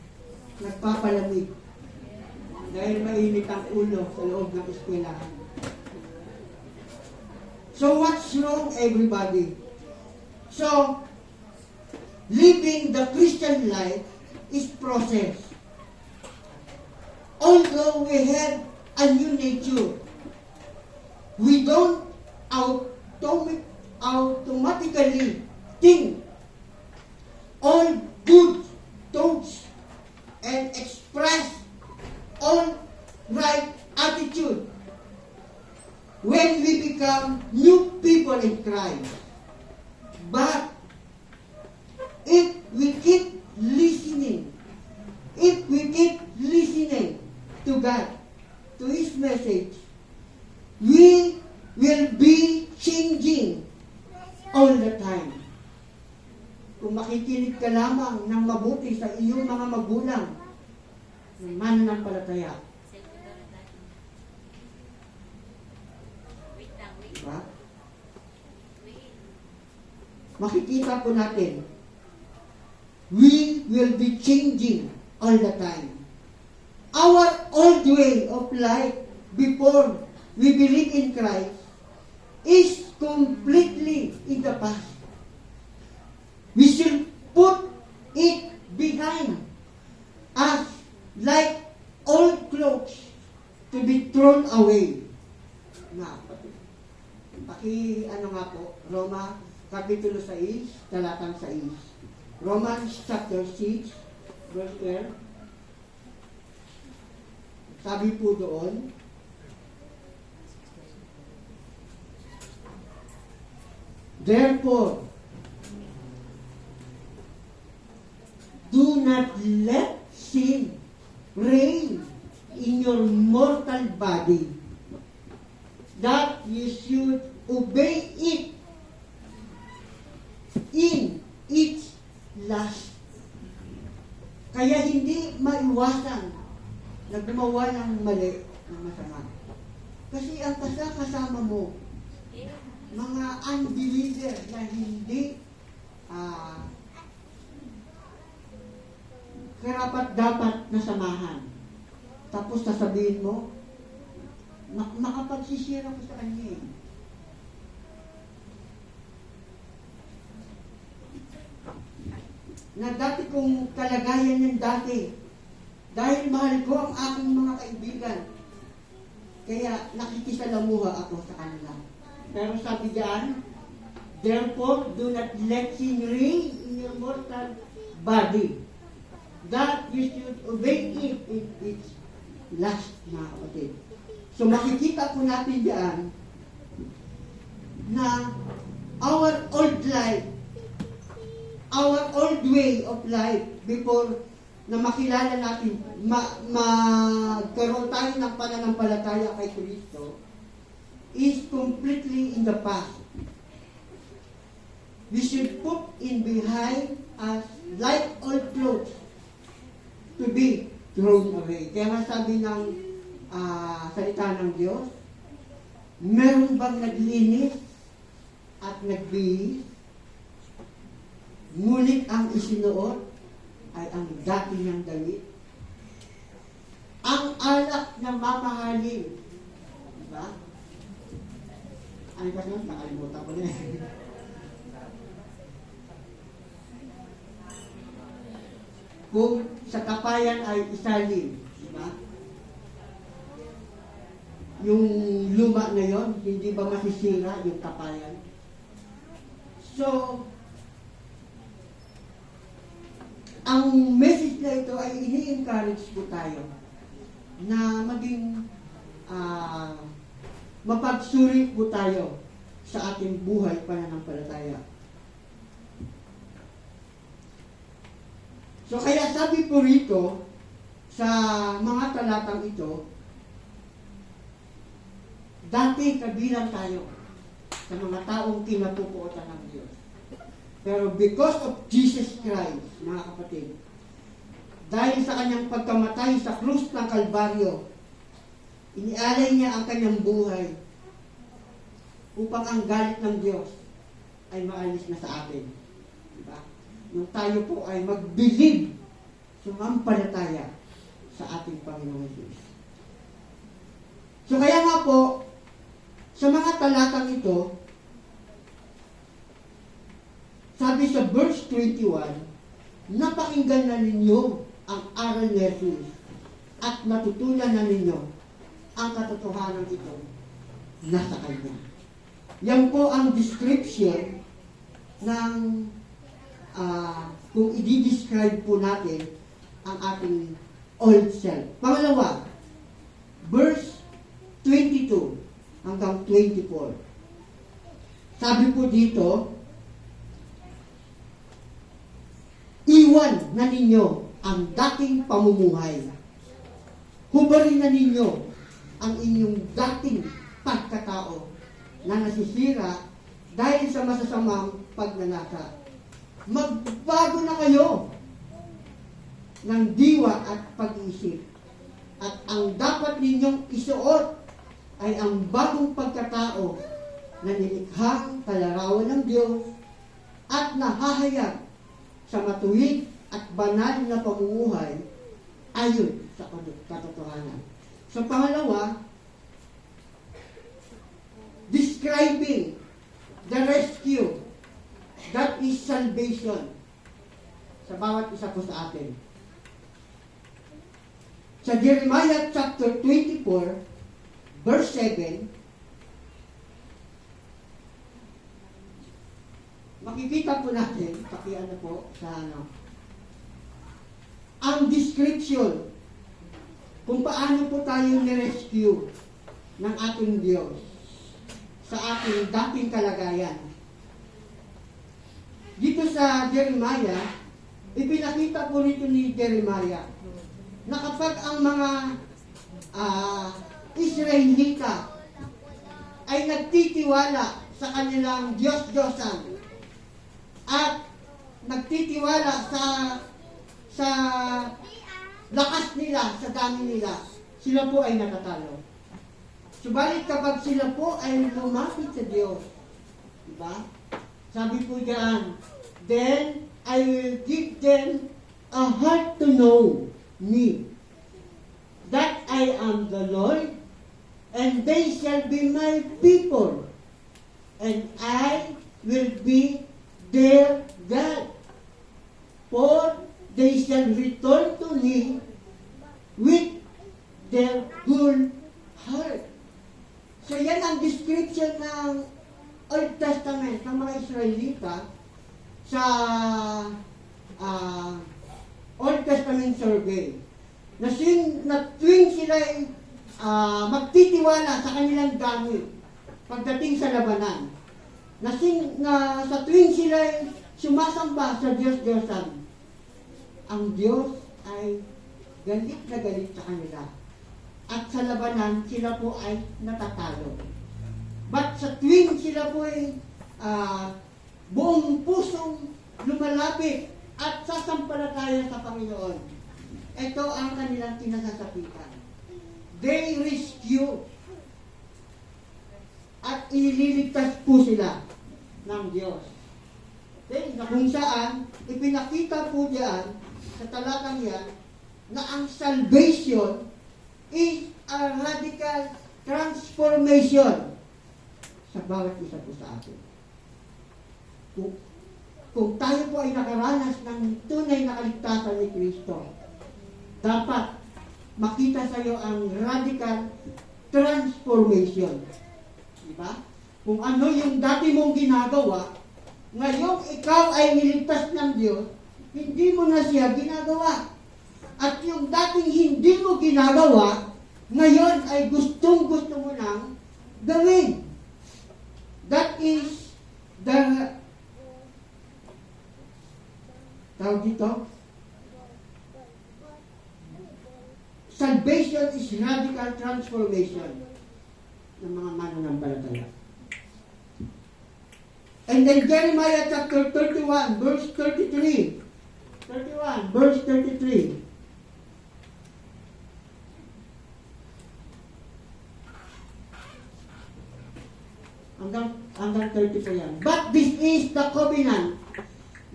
Nagpapalamig. Dahil mainit ang ulo sa loob ng eskwelahan. So what's wrong, everybody? So, living the Christian life is process. Although we have a new nature, we don't automatically think all good thoughts and express all right attitude when we become new people in Christ. But if we keep listening to God, to His message, we will be changing all the time. Kung makikinig ka lamang ng mabuti sa iyong mga magulang, ng mananampalataya. Diba? Makikita po natin, we will be changing all the time. Our old way of life before we believe in Christ is completely in the past. We should put it behind us like old clothes to be thrown away. Na, ano nga po, Roma, Kapitulo 6, talatang 6. Romans chapter 6, verse 12. Sabi po doon, therefore, do not let sin reign in your mortal body, that you should obey it in its lust. Kaya hindi maiwasan na gumawa ng mali, ng masama. Kasi ang kasama mo, mga unbeliever na hindi karapat-dapat na samahan. Tapos sasabihin mo, makapagsisira ko sa kanya eh. Na dati kong kalagayan ng dati, dahil mahal ko ang aking mga kaibigan, kaya nakikisalamuha ako sa kanila. Pero sabi diyan, therefore, do not let sin reign in your mortal body, that you should obey it in its lust, mga kapatid. So makikita po natin diyan na our old life, our old way of life before na makilala natin, magkaroon tayo ng pananampalataya kay Kristo is completely in the past. We should put in behind us like old clothes to be thrown away. Kaya nga sabi ng salita ng Diyos, meron bang naglinis at nagbihis? Ngunit ang isinuot ay ang dati niyang damit. Ang alak na mamahalin. Diba? Ano ba naman? Nakalimutan ko na eh. Kung sa kapayan ay isalin. Diba? Yung luma na yon, hindi ba masisira yung kapayan? So, ang message na ito ay ini-encourage po tayo na maging mapagsuri po tayo sa ating buhay pananampalataya. So kaya sabi po rito sa mga talatang ito, dati kabilang tayo. sa mga taong kinapupuotan ng Diyos. Pero because of Jesus Christ, mga kapatid, dahil sa kanyang pagkamatay sa krus ng Kalbaryo, inialay niya ang kanyang buhay upang ang galit ng Diyos ay maalis na sa atin. Diba? Nung tayo po ay magbilib, sumampalataya sa ating Panginoon Jesus. So kaya nga po, sa mga talatang ito, sabi sa verse 21, napakinggan na ninyo ang aral ni Jesus at natutunan na ninyo ang katotohanan ito nasa Kanya. Yan po ang description ng kung i-describe po natin ang ating old self. Pangalawa, verse 22 hanggang 24. Sabi po dito, iwan na ninyo ang dating pamumuhay. Hubarin na ninyo ang inyong dating pagkatao na nasisira dahil sa masasamang pagnanasa. Magbago na kayo ng diwa at pag-iisip. At ang dapat ninyong isuot ay ang bagong pagkatao na nilikhang kalarawan ng Diyos at nahahayag sa matuwid at banal na pamumuhay ayon sa katotohanan. So pangalawa, describing the rescue that is salvation sa bawat isa po sa atin. Sa Jeremiah chapter 24, verse 7, makikita po natin, pakiano po sa ang description kung paano po tayo ni-rescue ng ating Diyos sa ating dating kalagayan. Dito sa Jeremiah, ipinakita po nito ni Jeremiah na kapag ang mga Israelita ay nagtitiwala sa kanilang Diyos-Diyosan at nagtitiwala sa lakas nila, sa dami nila, sila po ay natatalo. Subalit kapag sila po ay lumapit sa Diyos, diba? Sabi po diyan, then I will give them a heart to know me, that I am the Lord, and they shall be my people, and I will be their God. For they shall return to me with their whole heart. So yan ang description ng Old Testament ng mga Israelita sa Old Testament survey. Na tuwing sila magtitiwala sa kanilang gamit pagdating sa labanan. Sa tuwing sila sumasamba sa Diyos-Diyosan, ang Diyos ay galit na galit sa kanila. At sa labanan, sila po ay natatalo. But sa tuwing sila po ay buong pusong lumalapit at sasampalataya sa Panginoon, ito ang kanilang kinasasapitan. They rescue at ililigtas po sila ng Diyos. Okay? Na kung saan, ipinakita po diyan sa talatang yan na ang salvation is a radical transformation sa bawat isa po sa atin. Kung tayo po ay nakaranas ng tunay na kaligtasan ni Kristo, dapat makita sa iyo ang radical transformation. Diba? Kung ano yung dati mong ginagawa, ngayon ikaw ay niligtas ng Diyos, hindi mo na siya ginagawa. At yung dating hindi mo ginagawa, ngayon ay gustong-gusto mo nang gawin. That is the tawag dito, salvation is radical transformation ng mga mananampalataya. And then Jeremiah chapter 31, verse 33. 31, verse 33. Hanggang 30 po yan. But this is the covenant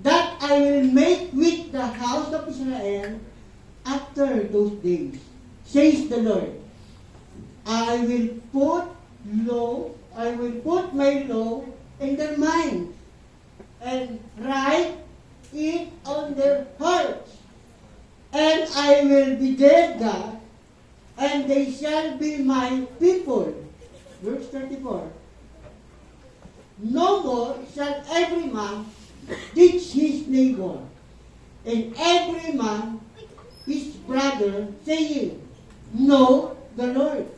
that I will make with the house of Israel after those days, says the Lord. I will put my law in their minds and write it on their hearts. And I will be their God, and they shall be my people. Verse 34. No more shall every man teach his neighbor, and every man his brother, saying, Know the Lord,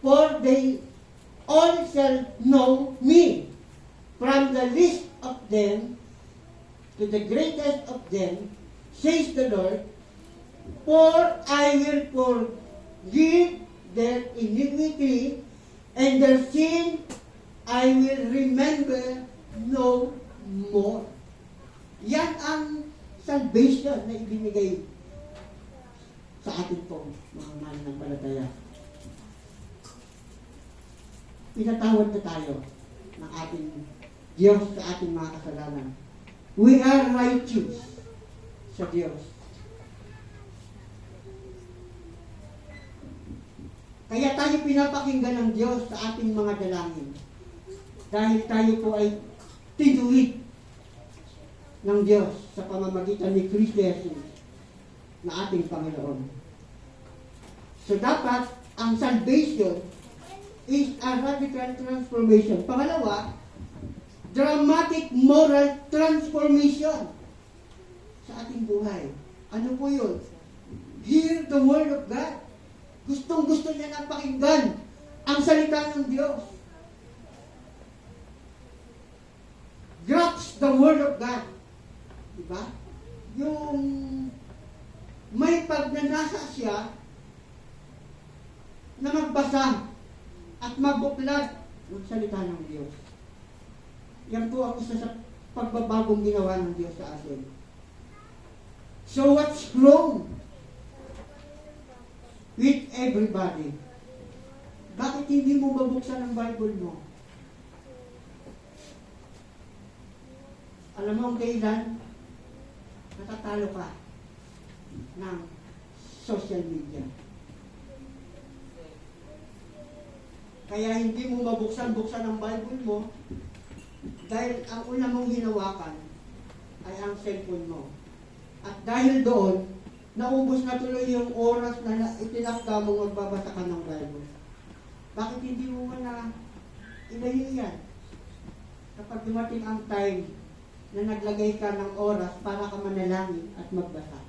for they all shall know me, from the least of them to the greatest of them, says the Lord, for I will forgive their iniquity, and their sin I will remember no more. Yan ang salvation na ibinigay sa atin po, mga mananampalataya. Pinatawad na tayo ng ating Diyos sa ating mga kasalanan. We are righteous sa Diyos. Kaya tayo pinapakinggan ng Diyos sa ating mga dalangin. Dahil tayo po ay tinuwid ng Diyos sa pamamagitan ni Kristo Jesus na ating Panginoon. So dapat, ang salvation is a radical transformation. Pangalawa, dramatic moral transformation sa ating buhay. Ano po yun? Hear the word of God. Gustong-gusto niya na pakinggan ang salita ng Diyos. Grasp the word of God. Diba? Yung may pagnanasa siya na magbasa at magbuklat ng salita ng Diyos. Yan po ang isa sa pagbabagong ginawa ng Diyos sa atin. So what's wrong with everybody? Bakit hindi mo babuksan ang Bible mo? Alam mo ang kailan? Natatalo ka ng social media. Kaya hindi mo mabuksan-buksan ang Bible mo dahil ang una mong hinawakan ay ang cellphone mo. At dahil doon, naubos na tuloy yung oras na itinakda mong magbabasa ka ng Bible. Bakit hindi mo na ilayo yan? Kapag dumating ang time na naglagay ka ng oras para ka manalangin at magbasa.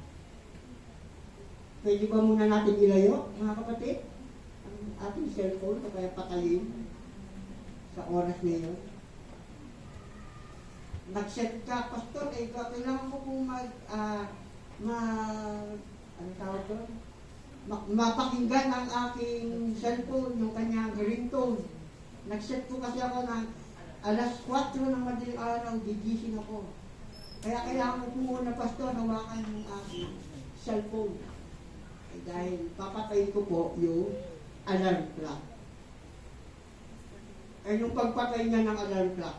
Pwede ba muna natin ilayo, mga kapatid? Ang ating cellphone, o kaya patayin sa oras na yun. Nag-set ka, Pastor, kailangan ko kung ano tawag doon? Mapakinggan ang aking cellphone, yung kanyang ringtone. Nag-set ko kasi ako ng alas 4 ng madaling araw, gigising ako. Kaya kailangan ko muna, Pastor, hawakan yung aking cellphone. Dahil papatayin ko po yung alarm clock. Yung pagpatay niya ng alarm clock,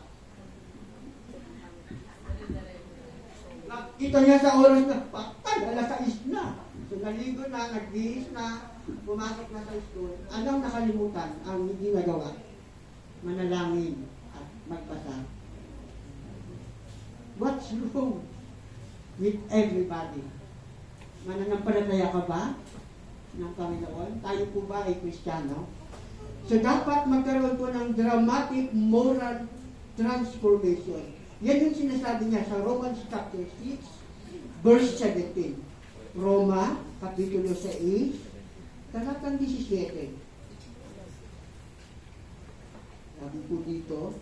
nakita niya sa oras na, patay, alas 6 na. So naligo na, nagbihis na, pumasok na sa school. Anong nakalimutan ang hindi nagawa? Manalangin at magbasa. What's wrong with everybody? Mananampalataya ka ba ng Panginoon? Tayo po ba ay Kristiyano? So dapat magkaroon po ng dramatic moral transformation. Yan yung sinasabi niya sa Romans chapter 6, verse 17. Roma, kapitulo 6, talatang 17. Sabi po dito,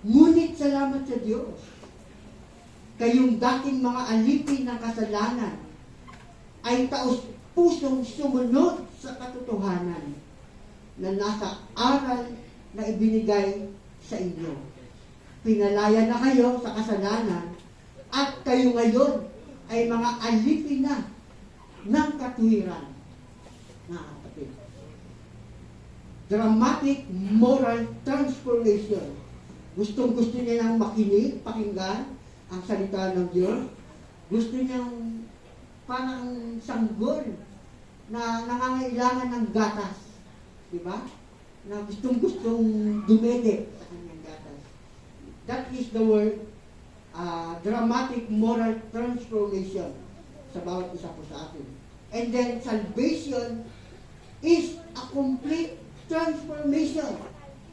ngunit salamat sa Diyos, kayong dating mga alipin ng kasalanan ay taos-pusong sumunod sa katotohanan na nasa aral na ibinigay sa inyo. Pinalaya na kayo sa kasalanan at kayo ngayon ay mga alipin na ng katuwiran. Mga kapatid. Dramatic moral transformation. Gustong-gusto niya nang makinig, pakinggan ang salita ng Diyos. Gusto niyang parang sanggol na nangangailangan ng gatas. Diba? Na gustong-gustong dumede sa kanyang gatas. That is the word dramatic moral transformation sa bawat isa po sa atin. And then salvation is a complete transformation.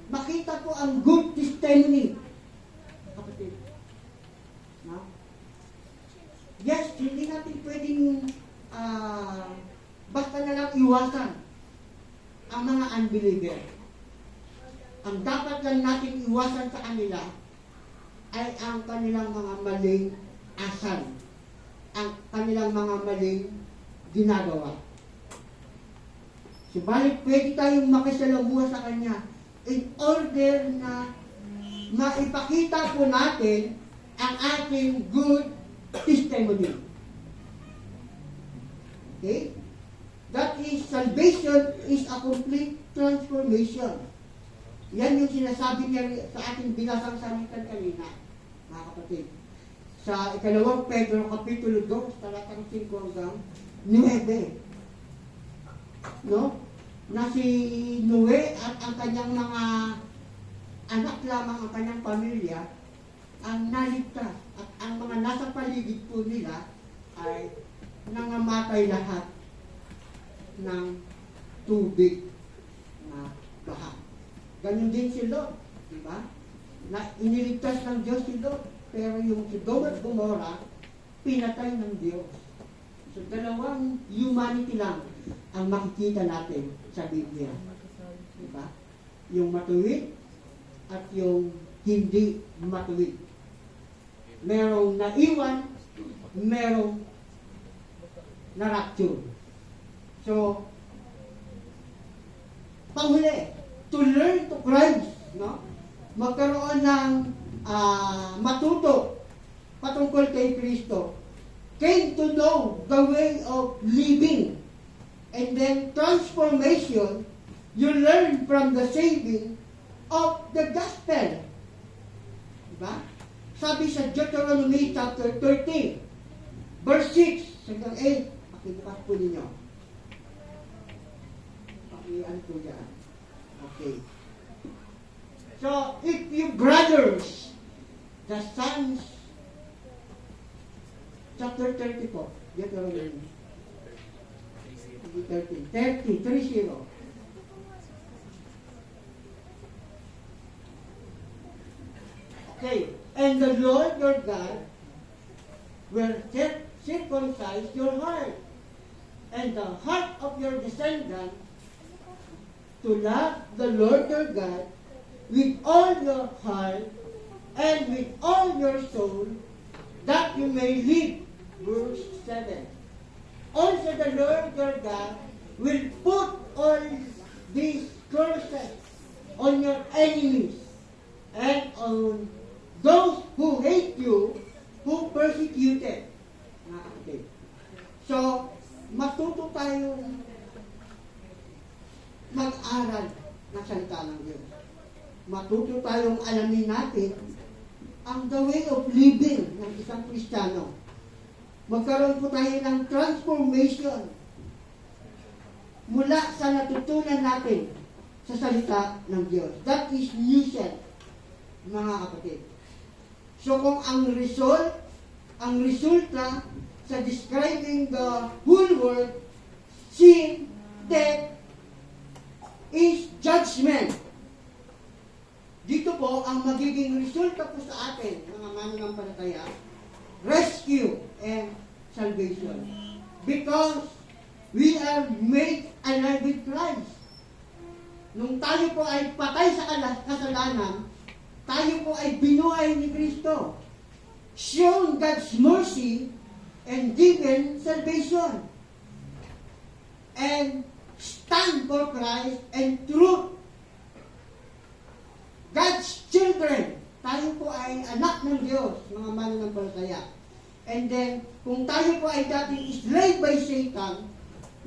Makita po ang good testimony. Kapatid. No? Yes, hindi natin pwedeng basta na lang iwasan ang mga unbeliever. Ang dapat lang natin iwasan sa kanila ay ang kanilang mga maling asal, ang kanilang mga maling ginagawa. Subalit pwede tayong makisalamuha sa Kanya in order na maipakita po natin ang ating good testimony. Okay? That is, salvation is a complete transformation. Yan yung sinasabi niya sa ating binasang salitan kanina, mga kapatid. Sa ikalawang Pedro, Kapitulo 2, talatang 5 hanggang 9. No? Na si Noe at ang kanyang mga anak lamang, ang kanyang pamilya, ang naligtas. At ang mga nasa paligid po nila ay nangamatay lahat ng tubig na baha. Ganun din si Lot, di ba? Na iniligtas ng Diyos si Lot, pero yung Sodom at Gomorrah, pinatay ng Diyos. So, dalawang humanity lang ang makikita natin sa Biblia. Di ba? Yung matuwid at yung hindi matuwid. Merong naiwan, merong na-rapture. So, panghuli, to learn to Christ, no? Magkaroon ng matuto patungkol kay Kristo. Came to know the way of living. And then transformation, you learn from the saving of the gospel. Diba? Sabi sa Deuteronomy chapter 13, verse 6 hanggang 8, pakibukas po ninyo. Pakian po dyan. Okay. So, if you brothers, the sons, chapter 30 po, Deuteronomy 30. Okay, and the Lord your God will circumcise your heart and the heart of your descendants to love the Lord your God with all your heart and with all your soul, that you may live. Verse 7. Also the Lord your God will put all these curses on your enemies and on those who hate you, who persecuted. Okay. So, matuto tayong mag-aral ng salita ng Diyos. Matuto tayong alamin natin ang the way of living ng isang Kristiyano. Magkaroon po tayo ng transformation mula sa natutunan natin sa salita ng Diyos. That is new self, mga kapatid. So kung ang resulta sa describing the whole world, sin, death, is judgment. Dito po, ang magiging resulta po sa atin, mga mananampalataya, rescue and salvation. Because we are made alive with Christ. Nung tayo po ay patay sa kasalanan, tayo po ay binuhay ni Kristo. Shown God's mercy and given salvation. And stand for Christ and truth. God's children. Tayo po ay anak ng Diyos, mga mananampalataya. And then, kung tayo po ay dating enslaved by Satan,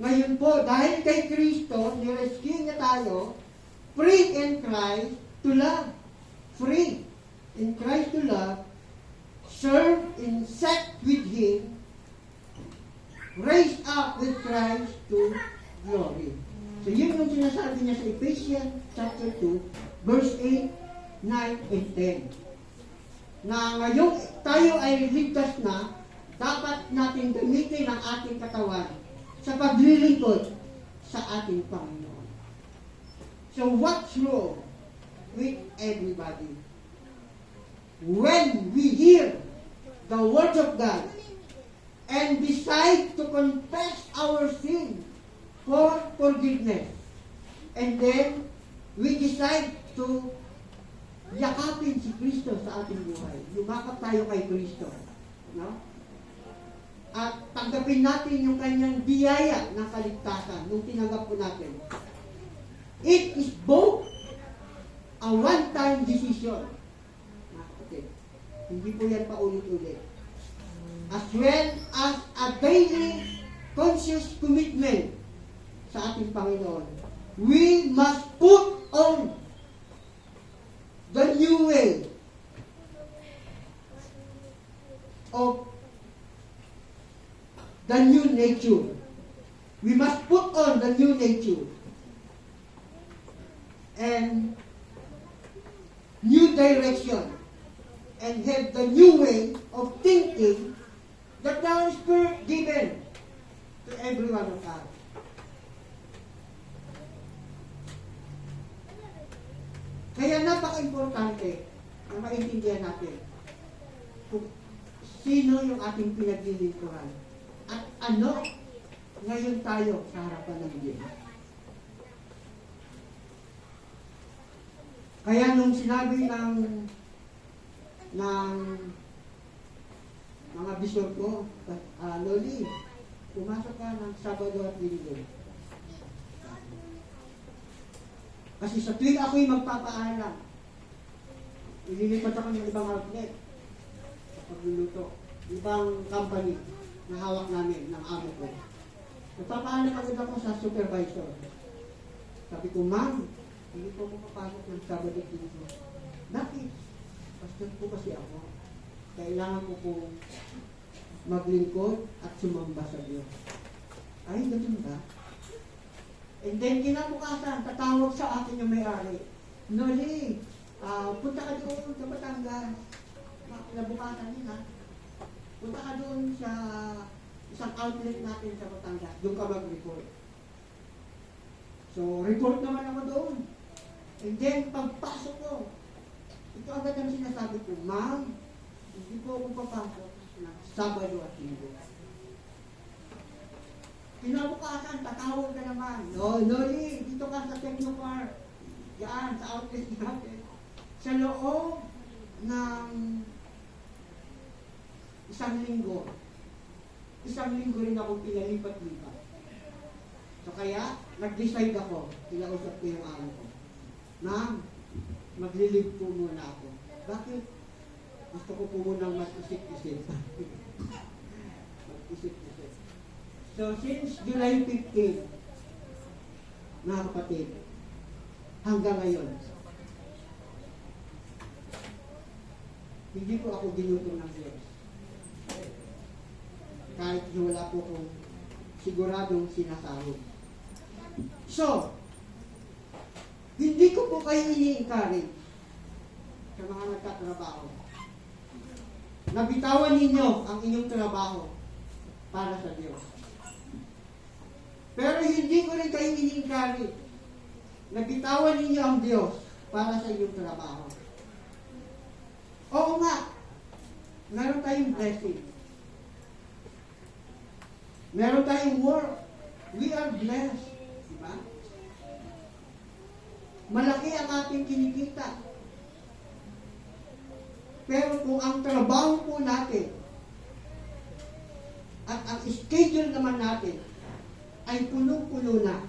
ngayon po, dahil kay Kristo, nirescue niya tayo, free in Christ to love. Free in Christ to love, serve in set with Him, raised up with Christ to glory. So yun yung sinasabi niya sa Ephesians chapter 2, verse 8, 9, and 10. Na ngayong tayo ay ligtas na, dapat natin gamitin ang ating katawan sa paglilingkod sa ating Panginoon. So what's wrong with everybody? When we hear the Word of God and decide to confess our sin for forgiveness, and then we decide to yakapin si Kristo sa ating buhay. Yumakap tayo kay Kristo. No? At tanggapin natin yung kanyang biyaya ng kaligtasan nung tinanggap po natin. It is both a one-time decision. Okay. Hindi po yan paulit-ulit. As well as a daily conscious commitment sa ating Panginoon. We must put on the new way of the new nature. We must put on the new nature and new direction and have the new way of thinking that the Holy Spirit given to every one of us. Kaya napaka-importante na maintindihan natin kung sino yung ating pinaglilingkuran at ano ngayon tayo sa harapan ng Diyos. Kaya nung sinabi ng mga bishop ko, Loli, pumasok ka ng Sabado at Linggo. Kasi sa tuwing ako'y magpapaalam, ililipat ako ng ibang outlet sa pagluluto, ibang company na hawak namin ng amo ko. Magpapaalam agad ako sa supervisor. Sabi ko, ma'am, hindi po ako papasok ng Sabado at Linggo. Bakit? Pastor po kasi ako. Kailangan ko po maglingkod at sumamba sa Diyos. Ay, ganun ba? And then, kinabukasan, tatawag sa akin yung may-ari. Noli, punta ka doon sa Batangas. Kinabukasan yun, ha? Punta ka doon sa isang outlet natin sa Batangas. Doon ka mag-report. So, report naman ako doon. And then, pagpasok ko, ito agad ang sinasabi ko, ma'am, hindi po ako papasok ng Sabado at Linggo. Kinabukasan, tatawag ka naman. Noli, dito ka sa Technopark. Yan, sa outlet natin. Sa loob ng isang linggo rin ako pinalipat-lipat. So kaya, nag-decide ako, kinausap ko yung amo ko. Ma'am, maglilib po muna ako. Bakit? Gusto ko po munang mag-isip-isip. Mag-isip-isip. So, since July 15, mga kapatid, hanggang ngayon, hindi ko ako ginutom ng Diyos. Kahit wala po kong siguradong sinasahod. So, hindi ko po kayo ini-encourage sa mga nagtatrabaho. Nabitawan ninyo ang inyong trabaho para sa Diyos. Pero hindi ko rin kayo ini-encourage. Nabitawan ninyo ang Diyos para sa inyong trabaho. Oo nga, meron tayong blessing. Meron tayong work. We are blessed. Diba? Malaki ang ating kinikita. Pero kung ang trabaho po natin at ang schedule naman natin ay puno-puno na,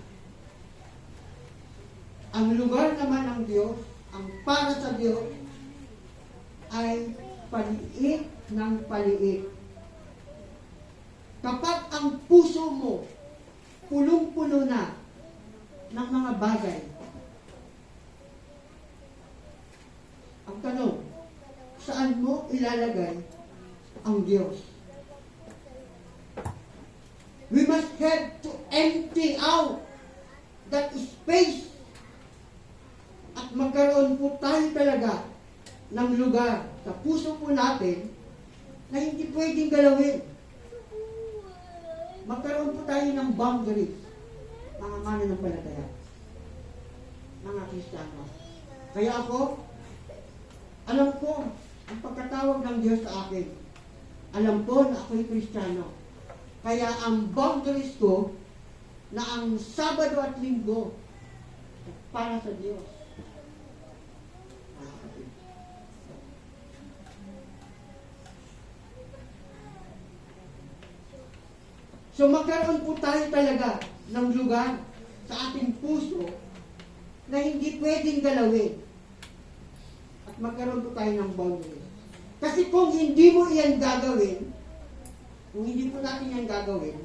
ang lugar naman ng Diyos, ang para sa Diyos, ay paliit ng paliit. Kapag ang puso mo pulong-pulo na ng mga bagay, ang tanong, saan mo ilalagay ang Diyos? We must have to empty out that space at magkaroon po tayo talaga ng lugar sa puso po natin na hindi pwedeng galawin. Magkaroon po tayo ng boundaries, mga mananampalataya, mga Kristiyano. Kaya ako, alam ko ang pagkatawag ng Diyos sa akin. Alam ko na ako'y Kristiyano. Kaya ang boundaries ko na ang Sabado at Linggo para sa Diyos. So magkaroon po tayo talaga ng lugar sa ating puso na hindi pwedeng galawin. At magkaroon po tayo ng boundaries. Kasi kung hindi mo iyan gagawin, kung hindi po natin yan gagawin,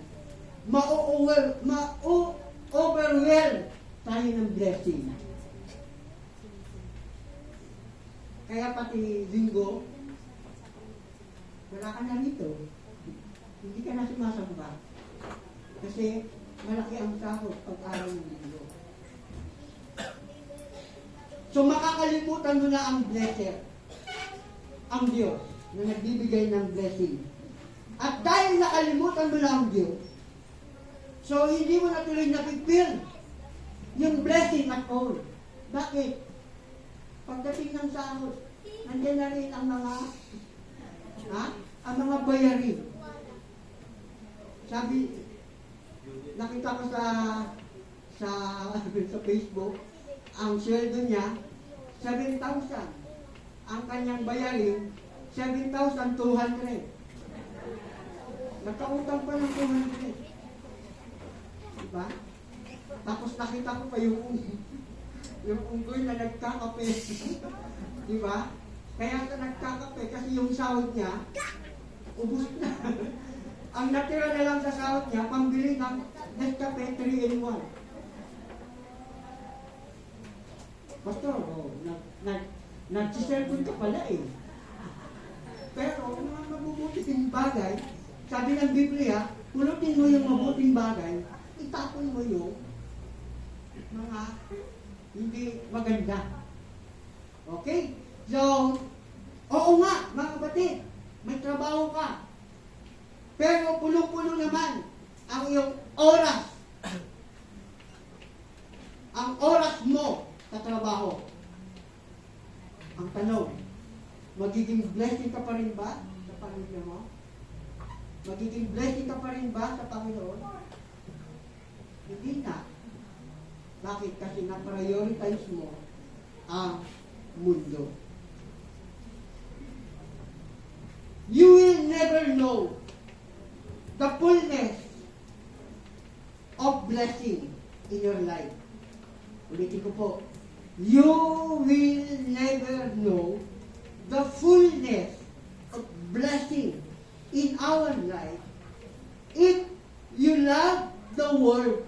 ma-overwhelm tayo ng blessing. Kaya pati Linggo, wala ka na rito. Hindi ka na sumasamba. Kasi malaki ang sahod pag-araw ng Linggo. So makakalimutan mo na ang blesser, ang Diyos, na nagbibigay ng blessing. At dahil nakalimutan mo na ang Diyos, so hindi mo na tuloy napipil yung blessing at all. Bakit? Pagdating ng sahod, nandiyan na rin ang mga bayarin. Sabi, nakita ko sa Facebook, ang sweldo niya, 7,000. Ang kanyang bayarin, 7,200. Nagkautang pa ng 200. Diba? Tapos nakita ko pa yung unggoy na nagkakape. Diba? Kaya nagkakape kasi yung sahod niya, ubus na. Ang natira na lang sa sahod niya, pambili ng Nescafe 3-in-1. Pastor, nag-cellphone ka pala eh. Pero mga mabubuting bagay, sabi ng Biblia, pulutin mo yung mabuting bagay, itapon mo yung mga hindi maganda. Okay? So, oo nga, mga kapatid, may trabaho ka. Pero pulong-pulo naman ang iyong oras. Ang oras mo sa trabaho. Ang tanong, magiging blessing ka pa rin ba sa pamilya mo? Magiging blessing ka pa rin ba sa Panginoon? Hindi na. Bakit? Kasi na-prioritize mo ang mundo. You will never know the fullness of blessing in your life. Ulitin ko po. You will never know the fullness of blessing in our life if you love the world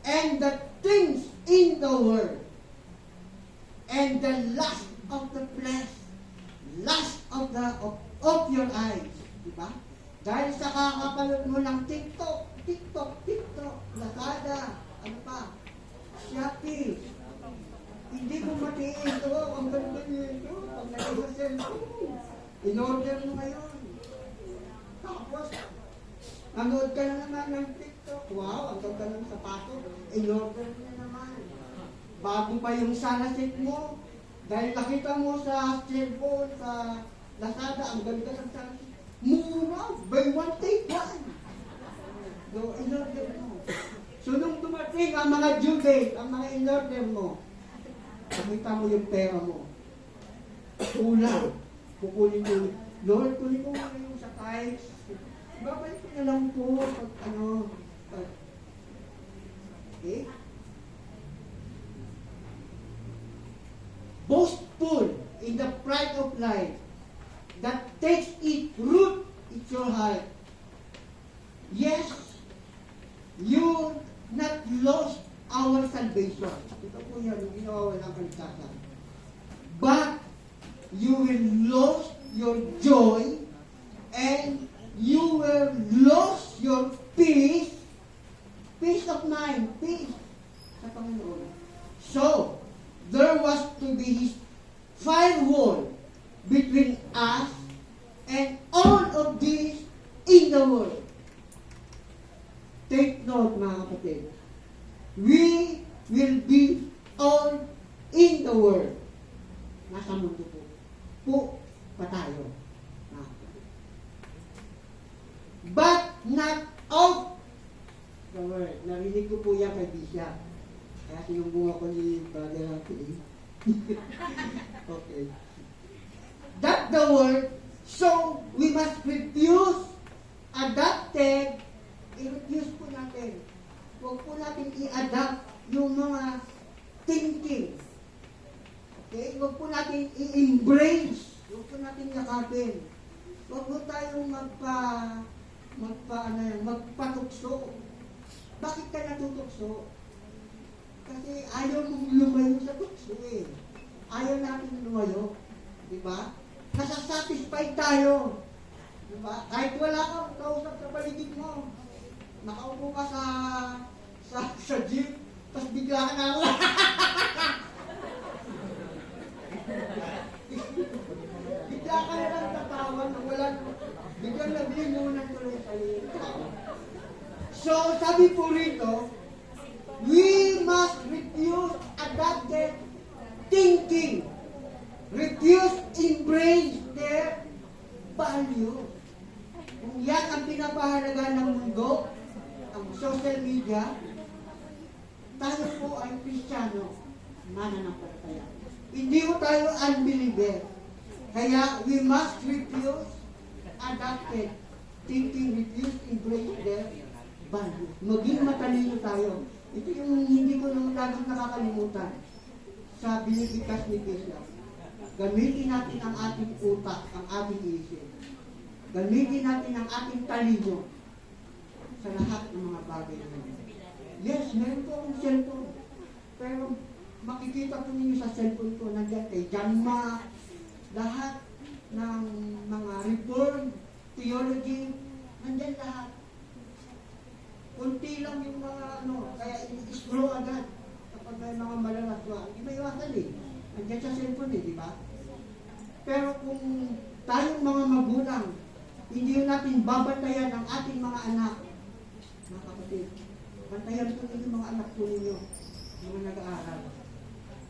and the things in the world and the lust of the flesh, lust of your eyes, di ba? Dahil sa kakapanood mo ng TikTok, Lazada, ano pa, Shopee, hindi mo matiin ito, ang ganda nito, pag nag-sell mo, in-order mo ngayon. Tapos, nanood ka na naman ng TikTok. Wow, ang ganda ng sapato. In-order mo na naman. Bago pa yung salasit mo. Dahil nakita mo sa cellphone, sa Lazada, ang ganda ng salasit. Mura, buy one, take one. So, in-order mo. So, nung dumating ang mga due date, ang mga in-order mo, nakita mo yung pera mo. Kulang. Kukunin mo. Lord, kunin ko muna yung sa tithes. Babalik ko na lang po pag okay? Boastful in the pride of life you not lost our salvation. Ito po yan, yung ginawa ng kaligtasan. But you will lose your joy and you will lose your peace of mind, peace sa Panginoon. So, there was to be his firewall between us and all of this in the world. Take note, mga kapatid. We will be all in the world. Nasa mundo po. Po pa tayo. But not of the world. Narinig ko po yan kay Bishop. Kaya sinumbong ako ni Brother Happy. Okay. That the world, so we must refuse, adapted, i-refuse po natin. Huwag po natin i-adapt yung mga thinking. Okay? Huwag po natin i-embrace. Huwag po natin yakapin. Huwag po tayong magpatukso. Bakit ka natutukso? Kasi ayaw mong lumayo sa tukso eh. Ayaw natin lumayo. Diba? Nasasatisfied tayo. Diba? Kahit wala kang kausap sa paligid mo. Nakaupo ka sa jeep, tapos bigla ka na bigla ka na lang tatawan na wala, biglang naglimunan tuloy sa tao. So, sabi po rito, we must refuse adapted thinking. Refuse embrace their value. Kung yan ang pinapahalaga ng mundo, ang social media, tayo po ay Kristiyano, mananampalataya. Hindi po tayo unbeliever. Kaya we must refuse adapted thinking, refuse embrace their value. Maging matalino tayo. Ito yung hindi ko nung laging nakakalimutan sa binibigas ni Bishop. Gamitin natin ang ating utak, ang ating isip. Gamitin natin ang ating talino sa lahat ng mga bagay na yun. Yes, meron po akong cellphone. Pero makikita po ninyo sa cellphone ko, nandiyan kay John Ma, lahat ng mga reform, theology, nandiyan lahat. Kunti lang yung mga kaya i-scroll agad kapag may mga malalaswa. Hindi may iwasan eh. Nandiyan sa cellphone eh, di ba? Pero kung tayong mga magulang, hindi natin babantayan ang ating mga anak, mga kapatid, bantayan po ninyo mga anak po ninyo, mga nag-aaral.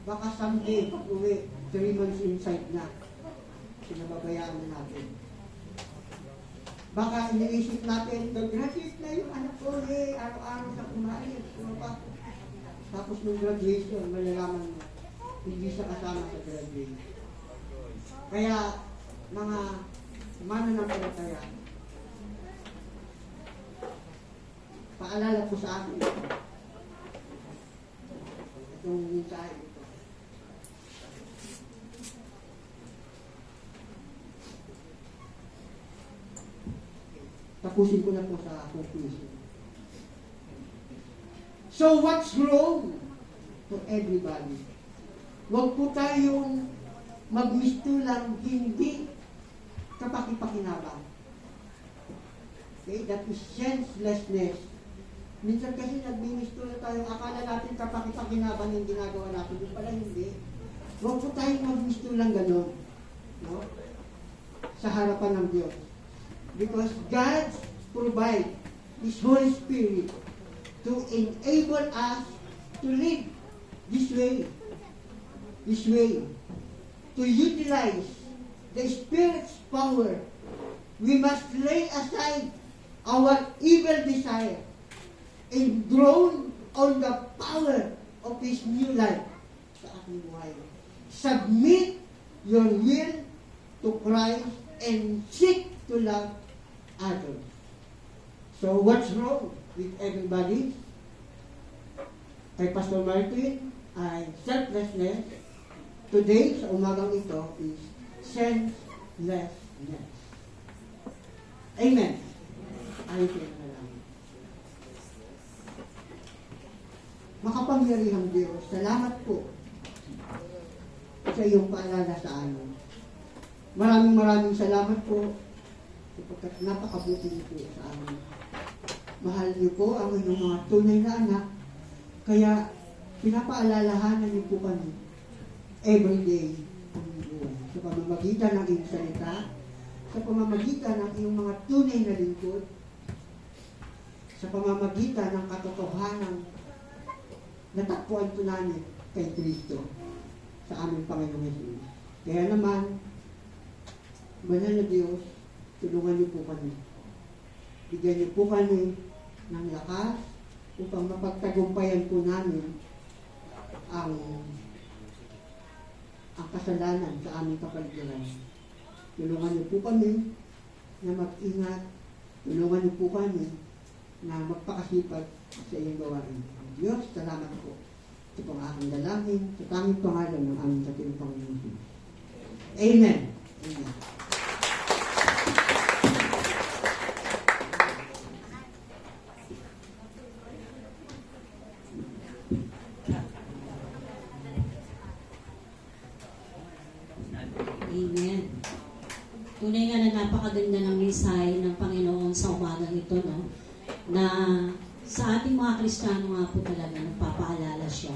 Baka someday, pag-uwi, 3 months inside na, sinababayaan na natin. Baka iniisip natin, graduate na yung anak ko, araw-araw sa kumain, tapos nung graduation, malalaman mo, hindi siya kasama sa graduation. Kaya, mga mananampalataya, paalala po sa akin itong mensahe ito. Tapusin ko na po sa conclusion. So what's wrong to everybody? Huwag po tayong magmistulang hindi kapakipakinabang. Okay? That is senselessness. Minsan kasi nagmimistula tayo, akala natin kapakipakinabang yung ginagawa natin. Yung pala hindi. Huwag po tayong magmistulang gano'n. No? Sa harapan ng Diyos. Because God provide His Holy Spirit to enable us to live this way. This way. To utilize the Spirit's power. We must lay aside our evil desire and drawn on the power of His new life sa ating buhay. Submit your will to Christ and seek to love others. So what's wrong with everybody? Kay Pastor Martin ay selflessness. Today, sa umagang ito, is senselessness. Amen. Ayun po na lang. Makapangyarihang Diyos, salamat po sa iyong paalala sa amin. Maraming salamat po sapagkat napakabuti niyo po sa amin. Mahal niyo po ang inyong mga tunay na anak, kaya pinapaalalahanan niyo po kami everyday sa pamamagitan ng iyong salita, sa pamamagitan ng iyong mga tunay na lingkod, sa pamamagitan ng katotohanan natakpuan po namin kay Kristo sa aming Panginoong Jesus. Kaya naman, Banal na Diyos, tulungan niyo po kami. Bigyan niyo po kami ng lakas upang mapagtagumpayan po namin ang kasalanan sa aming kapaligiran. Tulungan niyo po kami na mag-ingat. Tulungan niyo po kami na magpakasipag sa iyong gawain. Diyos, salamat po. Ito pong aking dalangin sa tanging pangalan ng aming dakilang Panginoon. Amen. Amen. Amen. Tunay nga na napakaganda ng mensahe ng Panginoon sa umagang ito, no? Na sa ating mga Kristiyano nga po talaga nagpapaalala siya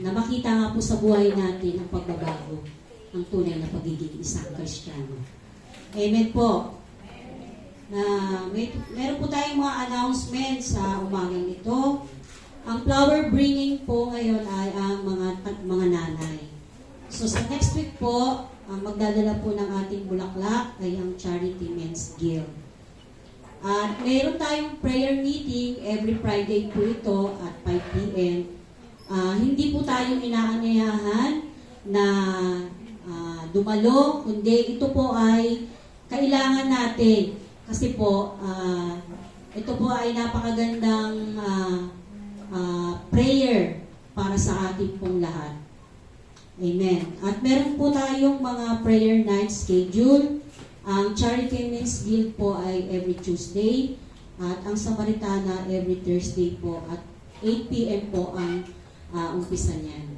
na makita nga po sa buhay natin ang pagbabago ng tunay na pagiging isang Kristiyano. Amen po. Na meron po tayong mga announcement sa umagang ito. Ang flower bringing po ngayon ay ang mga nanay. So sa next week po, ang magdadala po ng ating bulaklak ay ang Charity Men's Guild. At mayroon tayong prayer meeting every Friday po ito at 5 p.m. Hindi po tayong inaanyayahan na dumalo, kundi ito po ay kailangan natin. Kasi po, ito po ay napakagandang prayer para sa ating pong lahat. Amen. At meron po tayong mga prayer night schedule. Ang Charity Men's Guild po ay every Tuesday at ang Samaritana every Thursday po at 8 p.m. po ang umpisa niyan.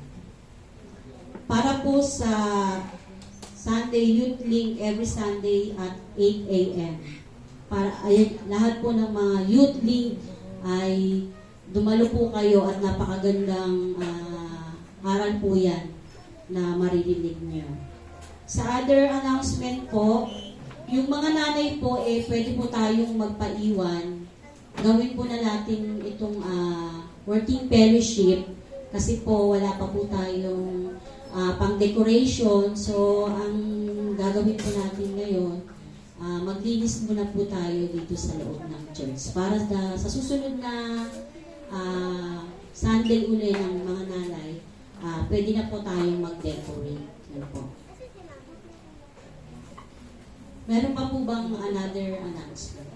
Para po sa Sunday Youth Link every Sunday at 8 a.m. Para lahat po ng mga Youth Link ay dumalo po kayo at napakagandang aral po yan na maririnig niyo. Sa other announcement po, yung mga nanay po, pwede po tayong magpaiwan. Gawin po na natin itong working fellowship kasi po wala pa po tayong pang-decoration. So, ang gagawin po natin ngayon, maglinis muna po tayo dito sa loob ng church. Para sa susunod na Sunday uli ng mga nanay, pwede na po tayong mag-decorate. Yan po. Meron pa po bang another announcement?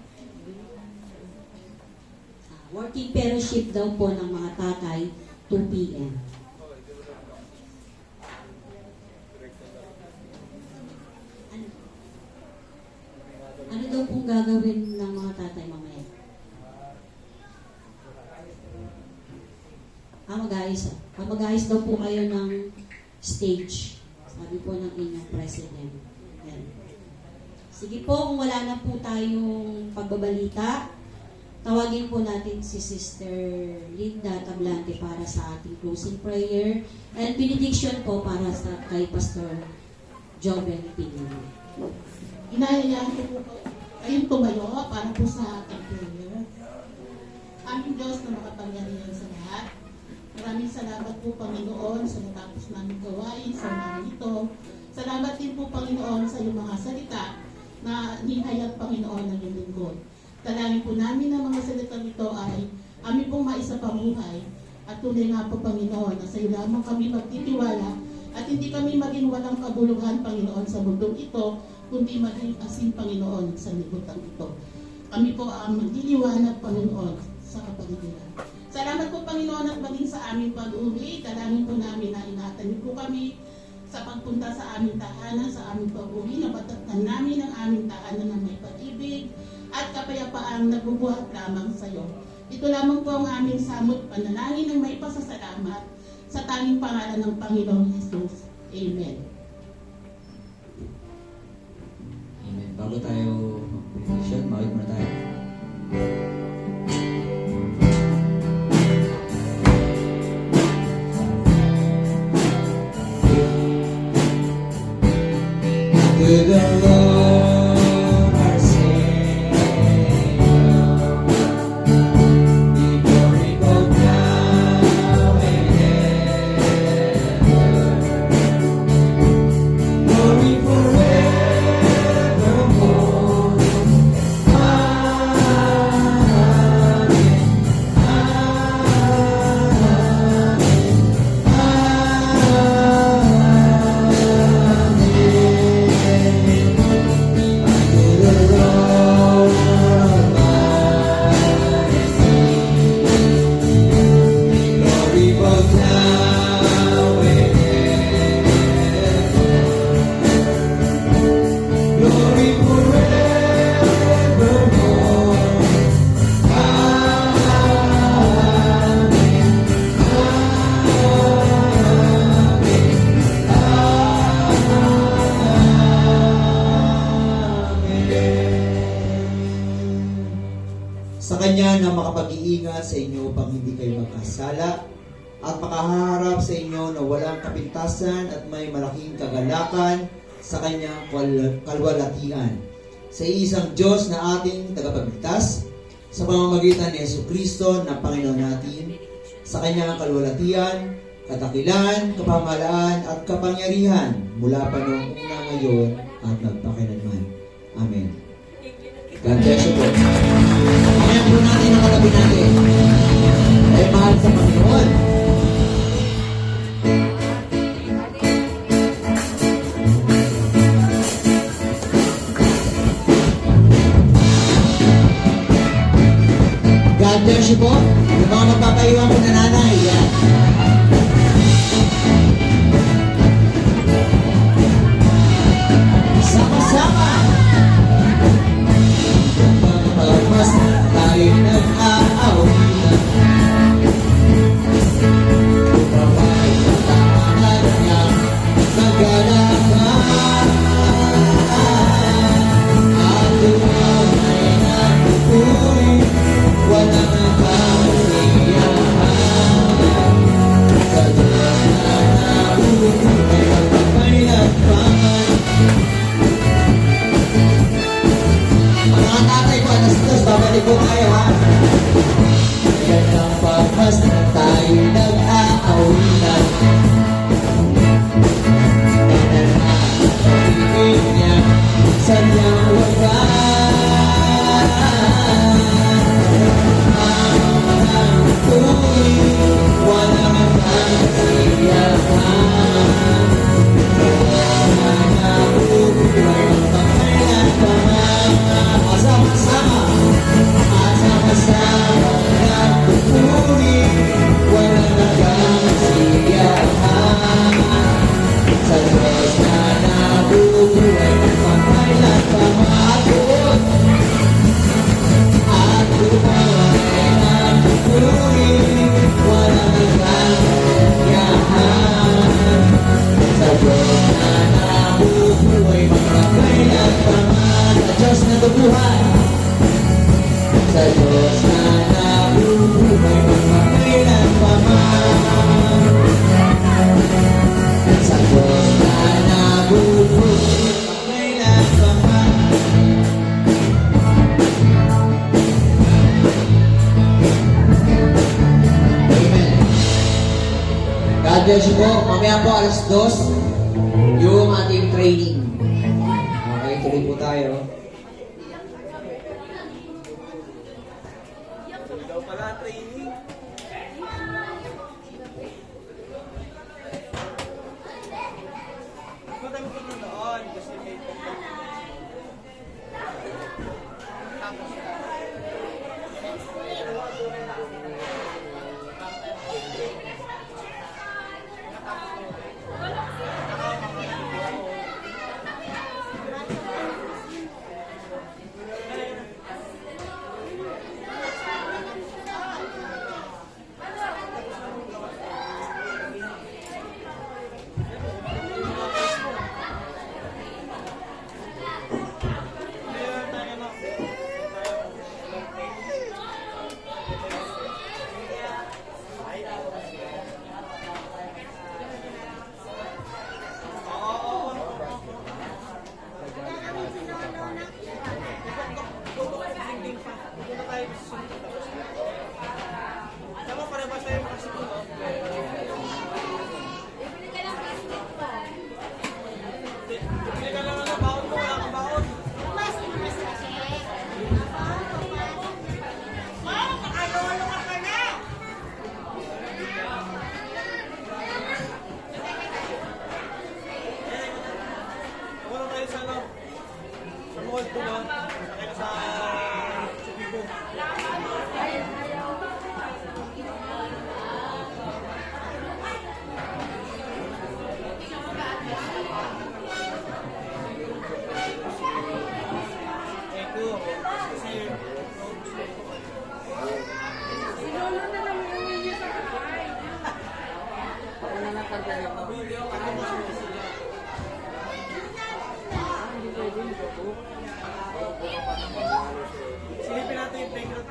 Working fellowship daw po ng mga tatay, 2 p.m. Ano daw pong gagawin ng mga tatay mamaya? Mag-ayos daw po kayo ng stage. Sabi po ng inyong president. Yan. Sige po, kung wala na po tayong pagbabalita, tawagin po natin si Sister Linda Tablante para sa ating closing prayer and benediction po para sa kay Pastor Joven Pinino. Inayayaan ko po kayong tumayo para po sa ating prayer. Aming Diyos na makapangyarihan sa lahat, maraming salamat po Panginoon sa natapos namin gawain sa umaga ito. Salamat din po Panginoon sa iyong mga salita na nihayag Panginoon ng iyong lingkod. Dalangin po namin na mga salita nito ay amin pong maisapamuhay at tunay nga po Panginoon na sa iyo lamang kami magtitiwala at hindi kami maging walang kabuluhan Panginoon sa mundong ito kundi maging asin Panginoon sa libutan ito. Kami po ang magliliwanag Panginoon sa kapaligiran. Salamat po Panginoon at maging sa aming pag-uwi. Dalangin po namin na ingatan niyo po kami sa pagpunta sa aming tahanan, sa aming pag-uwi, nabatatan namin ang aming tahanan na may pag-ibig at kapayapaang nagbubuhat lamang sa iyo. Ito lamang po ang aming samot panalangin ng may pasasalamat sa tanging pangalan ng Panginoong Jesus. Amen. Amen. Bago tayo mag-benediction, mawag muna tayo. To the Lord our Savior, be glory both now and ever, glory forevermore. Sa Kanya na makapag-iingat sa inyo upang hindi kayo magkasala at makaharap sa inyo na walang kapintasan at may malaking kagalakan sa Kanyang kalwalatian. Sa isang Diyos na ating tagapagligtas, sa pamamagitan ni Jesucristo na Panginoon natin, sa Kanyang kalwalatian, katakilan, kapamahalaan at kapangyarihan mula pa noong una, ngayon at magpakailanman. Amen. God bless you po. Mamaya po natin ang kalabi natin. Ay mahal sa Panginoon. God bless you po. Yung mga magpapaiwan po na nanay. Yan. Sama-sama. Pagpas tayo nag-aawitan, upaway ang tahanan niya magalakan, at tunay na pupuri, walang kasiyahan. Sa Diyos na nabubuhay at pagpapailanman. Mga tatay ko, alas dos, babalik po tayo ha. Yan ang pagpas na tayo nag-aawitan. Yan ang pag-ibig niya sa niyang wagan. Ang tuwing walang kasiyahan. Sa nabubuhay ang pagkailanman. Asama-sama nagpupuri, walang kasiyahan. Sa Diyos na nabubuhay ng pagkailanman. At buhay nagpupuri, walang kasiyahan. Sa Diyos na nabubuhay ng pagkailanman. Sa Diyos na nabubuhay. Sa Diyos na nabubuhay magpakailanman. Sa Diyos na nabubuhay magpakailanman. Amen. God bless you po. Mamaya po alas 2 yung ating training. Okay, tuloy po tayo. Silipin natin yung playground.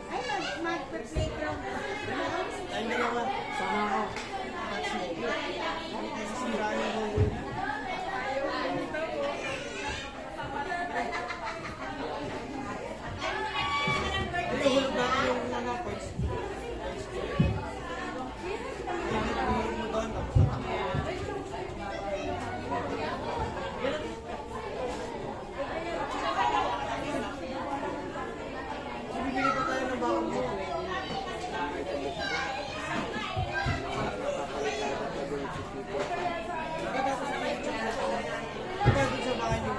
Ay, mag-playground. Ay, dalawa. Sama ako. Sira niya ako. Hulog natin yung mga points. Hulog mo doon, tapos bibili pa tayo ng bakong mo. Pagkatapos sa bahay niyo,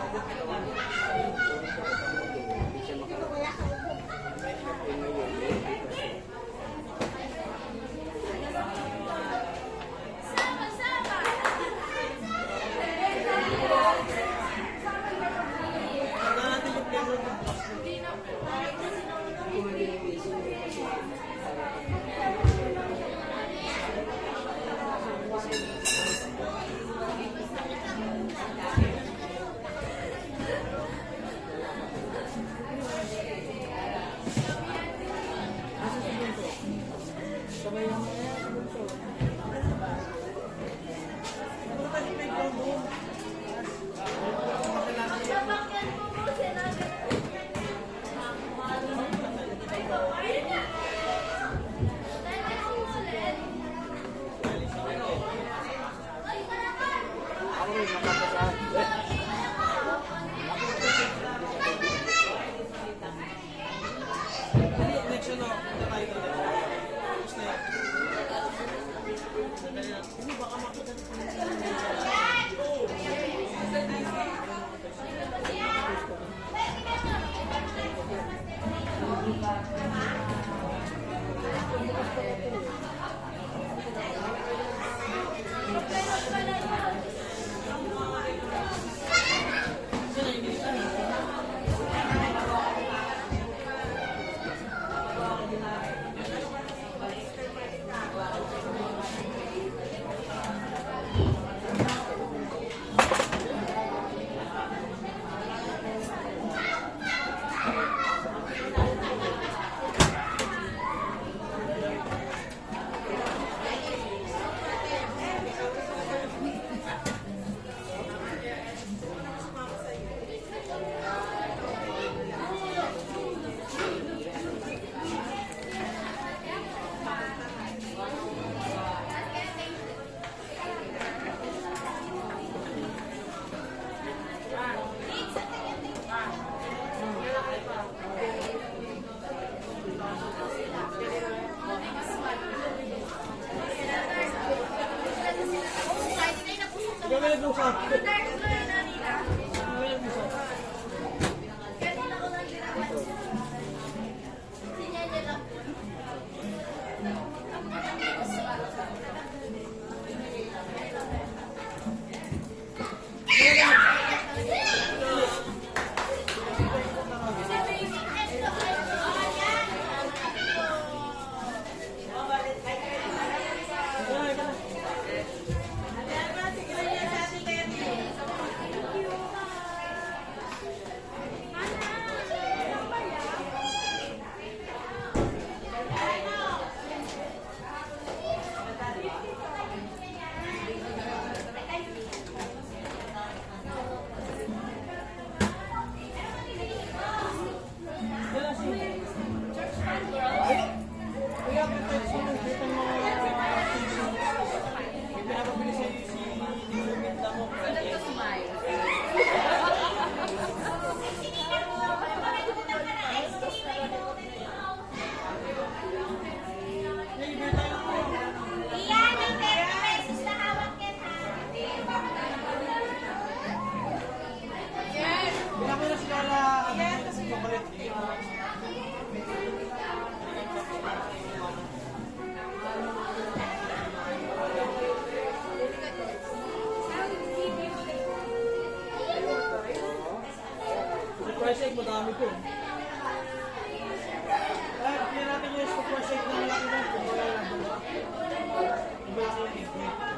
price egg, madami ko. malaki yung ipin.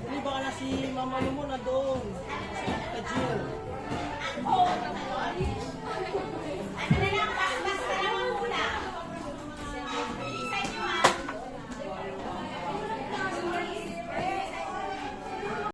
Hindi baka na si Mama mo na doon. Sa Jill.